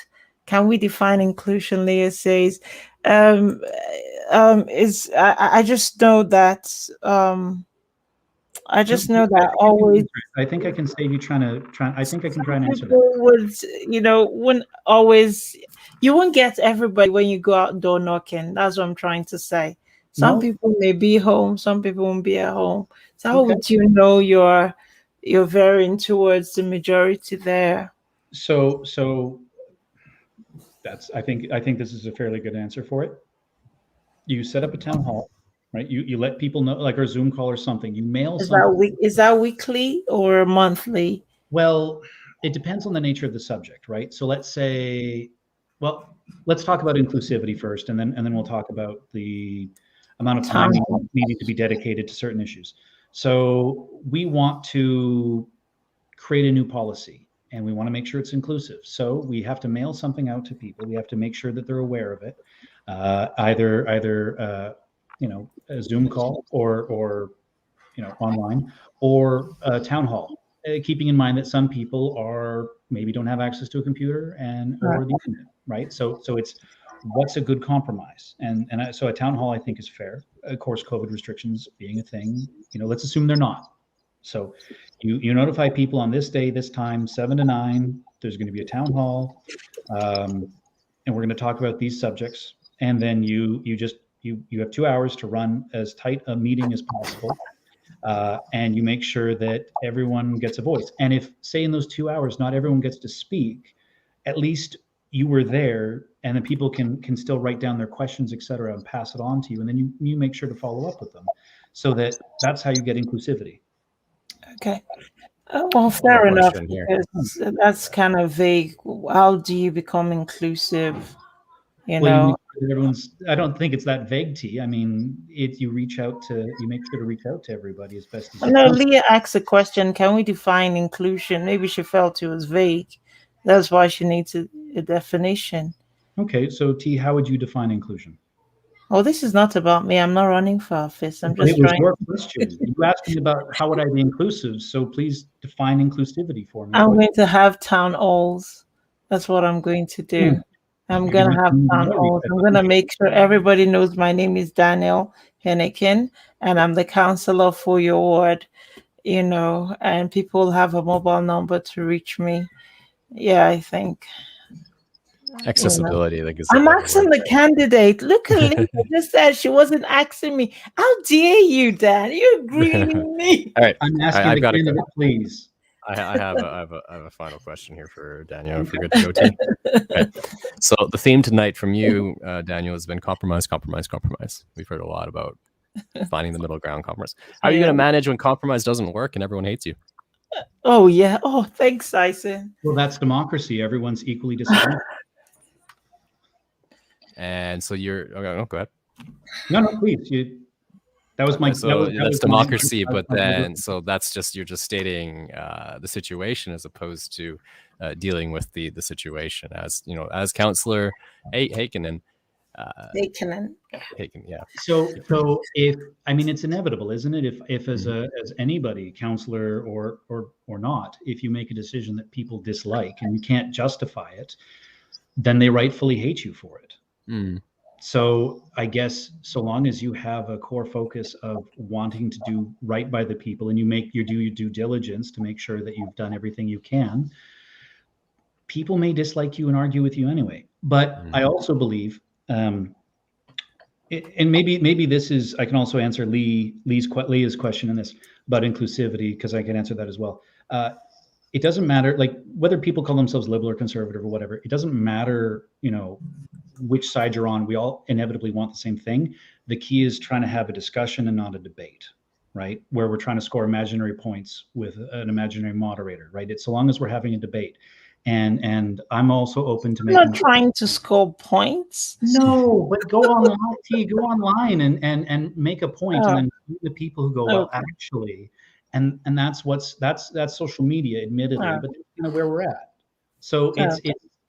[SPEAKER 1] Can we define inclusion? Leah says, is I just know that always
[SPEAKER 2] I think I can save you I think I can try and answer
[SPEAKER 1] people
[SPEAKER 2] that.
[SPEAKER 1] would, wouldn't always, you won't get everybody when you go out door knocking. That's what I'm trying to say. Some
[SPEAKER 2] No?
[SPEAKER 1] people may be home, some people won't be at home. So how
[SPEAKER 2] Okay.
[SPEAKER 1] would you know you're varying towards the majority there?
[SPEAKER 2] So that's I think this is a fairly good answer for it. You set up a town hall, right? You let people know, like our Zoom call or something. You mail something.
[SPEAKER 1] Is that weekly or monthly?
[SPEAKER 2] Well, it depends on the nature of the subject, right? So let's say, well, let's talk about inclusivity first, and then we'll talk about the amount of time needing to be dedicated to certain issues. So we want to create a new policy, and we want to make sure it's inclusive. So we have to mail something out to people. We have to make sure that they're aware of it, either a Zoom call or online, or a town hall. Keeping in mind that some people maybe don't have access to a computer or the internet, right? So it's what's a good compromise, so a town hall I think is fair. Of course, COVID restrictions being a thing, let's assume they're not. So you notify people on this day, this time, 7 to 9. There's going to be a town hall, and we're going to talk about these subjects. And then you have 2 hours to run as tight a meeting as possible. And you make sure that everyone gets a voice. And if, say, in those 2 hours, not everyone gets to speak, at least you were there, and then people can still write down their questions, et cetera, and pass it on to you. And then you make sure to follow up with them, so that's how you get inclusivity.
[SPEAKER 1] Okay. Well, fair enough. Because that's kind of vague. How do you become inclusive?
[SPEAKER 2] I don't think it's that vague, T. I mean, you make sure to reach out to everybody as best as you
[SPEAKER 1] can.
[SPEAKER 2] Leah
[SPEAKER 1] asked a question. Can we define inclusion? Maybe she felt it was vague. That's why she needs a definition.
[SPEAKER 2] Okay, so T, how would you define inclusion?
[SPEAKER 1] Well, this is not about me. I'm not running for office. I'm just
[SPEAKER 2] trying. It was your question. You asked me about how would I be inclusive, so please define inclusivity for me.
[SPEAKER 1] I'm going to have town halls. That's what I'm going to do. I'm going to have town halls. I'm going to make sure everybody knows my name is Daniel Heikkinen, and I'm the counselor for your ward, and people have a mobile number to reach me. Yeah, I think.
[SPEAKER 3] Accessibility.
[SPEAKER 1] I'm asking the candidate. Look at Lisa just said she wasn't asking me. How dare you, Dan? You're agreeing me.
[SPEAKER 3] All right.
[SPEAKER 2] I'm asking the candidate, please.
[SPEAKER 3] I have a final question here for Daniel. If you're good to go, T. Okay. So the theme tonight from you, Daniel, has been compromise. We've heard a lot about finding the middle ground, compromise. How are you going to manage when compromise doesn't work and everyone hates you?
[SPEAKER 1] Oh, yeah. Oh, thanks, Tyson.
[SPEAKER 2] Well, that's democracy. Everyone's equally disagreeing.
[SPEAKER 3] And so you're okay. Oh, go ahead.
[SPEAKER 2] No, please. That was my.
[SPEAKER 3] So that's democracy, but then so that's just you're just stating the situation as opposed to dealing with the situation as as Councillor Heikkinen.
[SPEAKER 1] Heikkinen,
[SPEAKER 3] yeah.
[SPEAKER 2] So if it's inevitable, isn't it? If as anybody, councillor or not, if you make a decision that people dislike and you can't justify it, then they rightfully hate you for it. So I guess so long as you have a core focus of wanting to do right by the people and you make your due diligence to make sure that you've done everything you can, people may dislike you and argue with you anyway. But I also believe, and maybe this is, I can also answer Leah's question in this about inclusivity, because I can answer that as well. It doesn't matter, like whether people call themselves liberal or conservative or whatever, it doesn't matter, which side you're on. We all inevitably want the same thing. The key is trying to have a discussion and not a debate, right? Where we're trying to score imaginary points with an imaginary moderator, right? It's so long as we're having a debate. And I'm also open to making.
[SPEAKER 1] I'm not trying to score points.
[SPEAKER 2] No, but go online and make a point, and then the people who go, well, actually, and that's social media, admittedly, but where we're at. So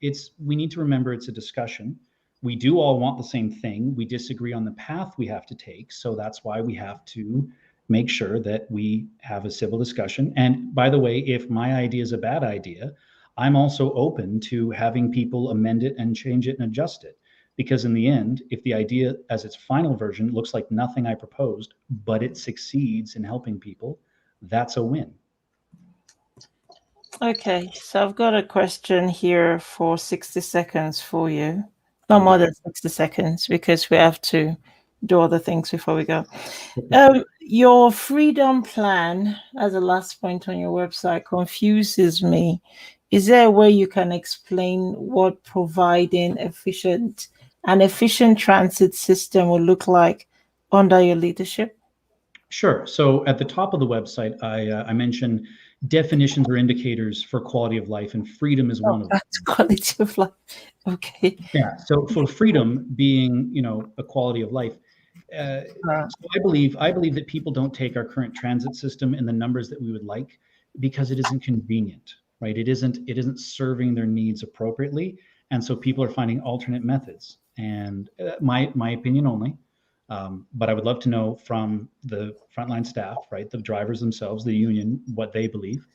[SPEAKER 2] we need to remember it's a discussion. We do all want the same thing. We disagree on the path we have to take. So that's why we have to make sure that we have a civil discussion. And by the way, if my idea is a bad idea, I'm also open to having people amend it and change it and adjust it. Because in the end, if the idea as its final version looks like nothing I proposed, but it succeeds in helping people, that's a win.
[SPEAKER 1] Okay, so I've got a question here for 60 seconds for you. Not more than 60 seconds, because we have to do other things before we go. Your freedom plan, as a last point on your website, confuses me. Is there a way you can explain what providing an efficient transit system will look like under your leadership?
[SPEAKER 2] Sure. So at the top of the website, I mentioned definitions or indicators for quality of life, and freedom is one of them.
[SPEAKER 1] That's quality of life. Okay.
[SPEAKER 2] Yeah. So for freedom being, a quality of life, so I believe that people don't take our current transit system in the numbers that we would like because it isn't convenient, right? It isn't serving their needs appropriately, and so people are finding alternate methods. And my opinion only. But I would love to know from the frontline staff, right, the drivers themselves, the union, what they believe.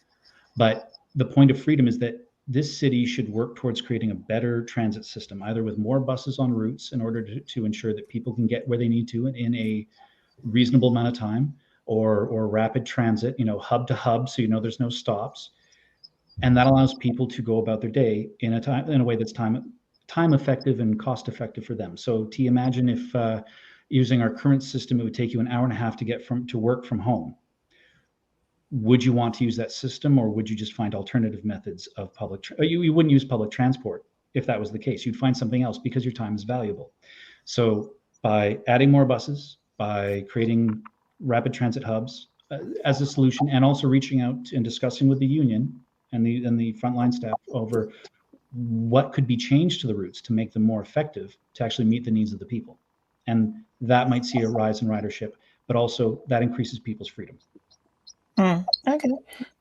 [SPEAKER 2] But the point of freedom is that this city should work towards creating a better transit system, either with more buses on routes in order to ensure that people can get where they need to in a reasonable amount of time, or rapid transit, hub to hub, so there's no stops. And that allows people to go about their day in a way that's time effective and cost effective for them. So to imagine if using our current system, it would take you an hour and a half to get to work from home. Would you want to use that system, or would you just find alternative methods of you wouldn't use public transport if that was the case. You'd find something else because your time is valuable. So by adding more buses, by creating rapid transit hubs as a solution, and also reaching out and discussing with the union and the frontline staff over what could be changed to the routes to make them more effective to actually meet the needs of the people. And that might see a rise in ridership, but also that increases people's freedom.
[SPEAKER 1] Okay.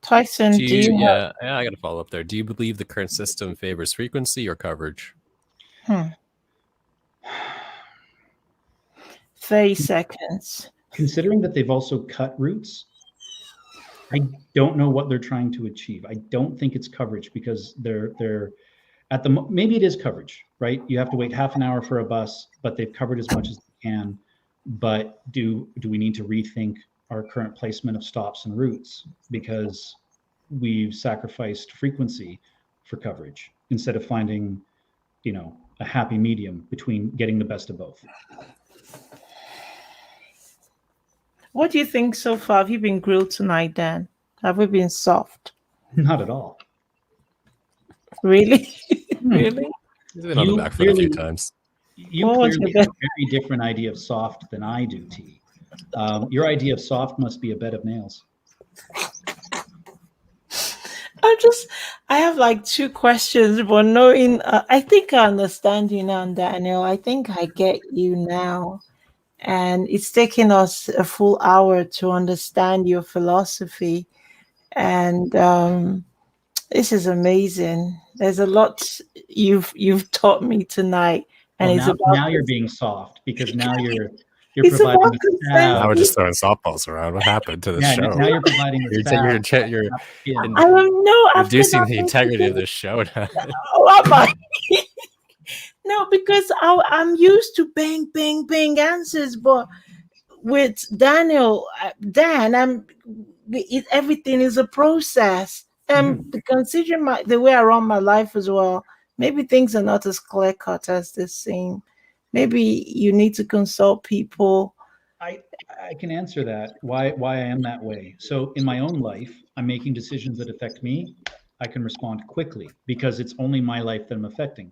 [SPEAKER 1] Tyson,
[SPEAKER 3] I got to follow up there. Do you believe the current system favors frequency or coverage?
[SPEAKER 1] 30 seconds.
[SPEAKER 2] Considering that they've also cut routes, I don't know what they're trying to achieve. I don't think it's coverage, because they're at maybe it is coverage, right? You have to wait half an hour for a bus, but they've covered as much as they can. But do we need to rethink our current placement of stops and routes, because we've sacrificed frequency for coverage instead of finding, a happy medium between getting the best of both?
[SPEAKER 1] What do you think so far? Have you been grilled tonight, Dan? Have we been soft?
[SPEAKER 2] Not at all.
[SPEAKER 1] Really? Really?
[SPEAKER 3] He's been on the back foot a few times.
[SPEAKER 2] You clearly have a very different idea of soft than I do, T. Your idea of soft must be a bed of nails.
[SPEAKER 1] I have like two questions, but knowing, I think I understand you now, Daniel. I think I get you now. And it's taken us a full hour to understand your philosophy. And this is amazing. There's a lot you've taught me tonight. And
[SPEAKER 2] now you're being soft, because now you're providing the staff.
[SPEAKER 3] Now we're just throwing softballs around. What happened to the show?
[SPEAKER 2] Now you're providing the staff.
[SPEAKER 3] You're
[SPEAKER 1] I don't know.
[SPEAKER 3] reducing the integrity of the show now.
[SPEAKER 1] Oh, am I? No, because I'm used to bang, bang, bang answers, but with Dan, everything is a process. And considering the way I run my life as well, maybe things are not as clear cut as they seem. Maybe you need to consult people.
[SPEAKER 2] I can answer that, why I am that way. So in my own life, I'm making decisions that affect me. I can respond quickly because it's only my life that I'm affecting.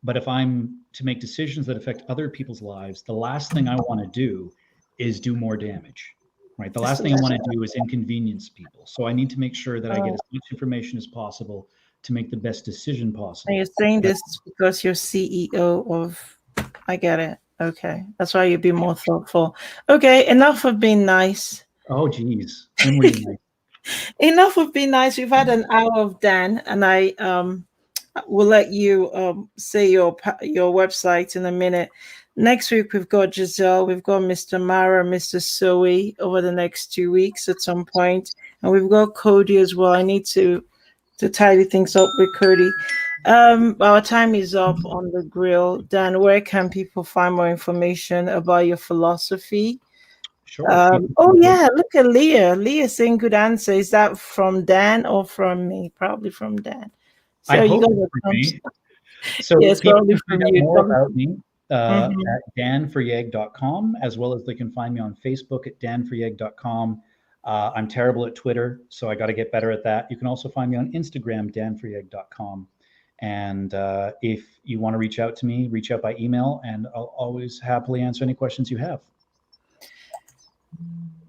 [SPEAKER 2] But if I'm to make decisions that affect other people's lives, the last thing I want to do is do more damage, right? The last thing I want to do is inconvenience people. So I need to make sure that I get as much information as possible to make the best decision possible.
[SPEAKER 1] And you're saying this because you're CEO of, I get it. Okay. That's why you'd be more thoughtful. Okay. Enough of being nice.
[SPEAKER 2] Oh, geez. Enough
[SPEAKER 1] of being nice. We've had an hour of Dan, and we'll let you say your website in a minute. Next week we've got Giselle, we've got Mr. Mara, Mr. Soe over the next 2 weeks at some point, and we've got Cody as well. I need to tidy things up with Cody. Our time is up on the grill. Dan, where can people find more information about your philosophy?
[SPEAKER 2] Sure.
[SPEAKER 1] Oh yeah, look at Leah. Leah saying good answer. Is that from Dan or from me? Probably from Dan. So
[SPEAKER 2] I
[SPEAKER 1] you
[SPEAKER 2] hope
[SPEAKER 1] got
[SPEAKER 2] it's from me. So
[SPEAKER 1] yes,
[SPEAKER 2] people
[SPEAKER 1] probably
[SPEAKER 2] can
[SPEAKER 1] from
[SPEAKER 2] find out
[SPEAKER 1] you.
[SPEAKER 2] more about me
[SPEAKER 1] Mhm.
[SPEAKER 2] at danforyeg.com, as well as they can find me on Facebook at danforyeg.com. I'm terrible at Twitter, so I got to get better at that. You can also find me on Instagram, danforyeg.com. And if you want to reach out to me, reach out by email, and I'll always happily answer any questions you have.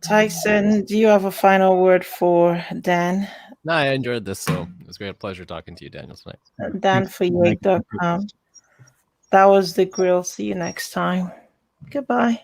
[SPEAKER 1] Tyson, do you have a final word for Dan?
[SPEAKER 3] No, I enjoyed this, so it was a great pleasure talking to you, Daniel, tonight.
[SPEAKER 1] danforyeg.com. That was the grill. See you next time. Goodbye.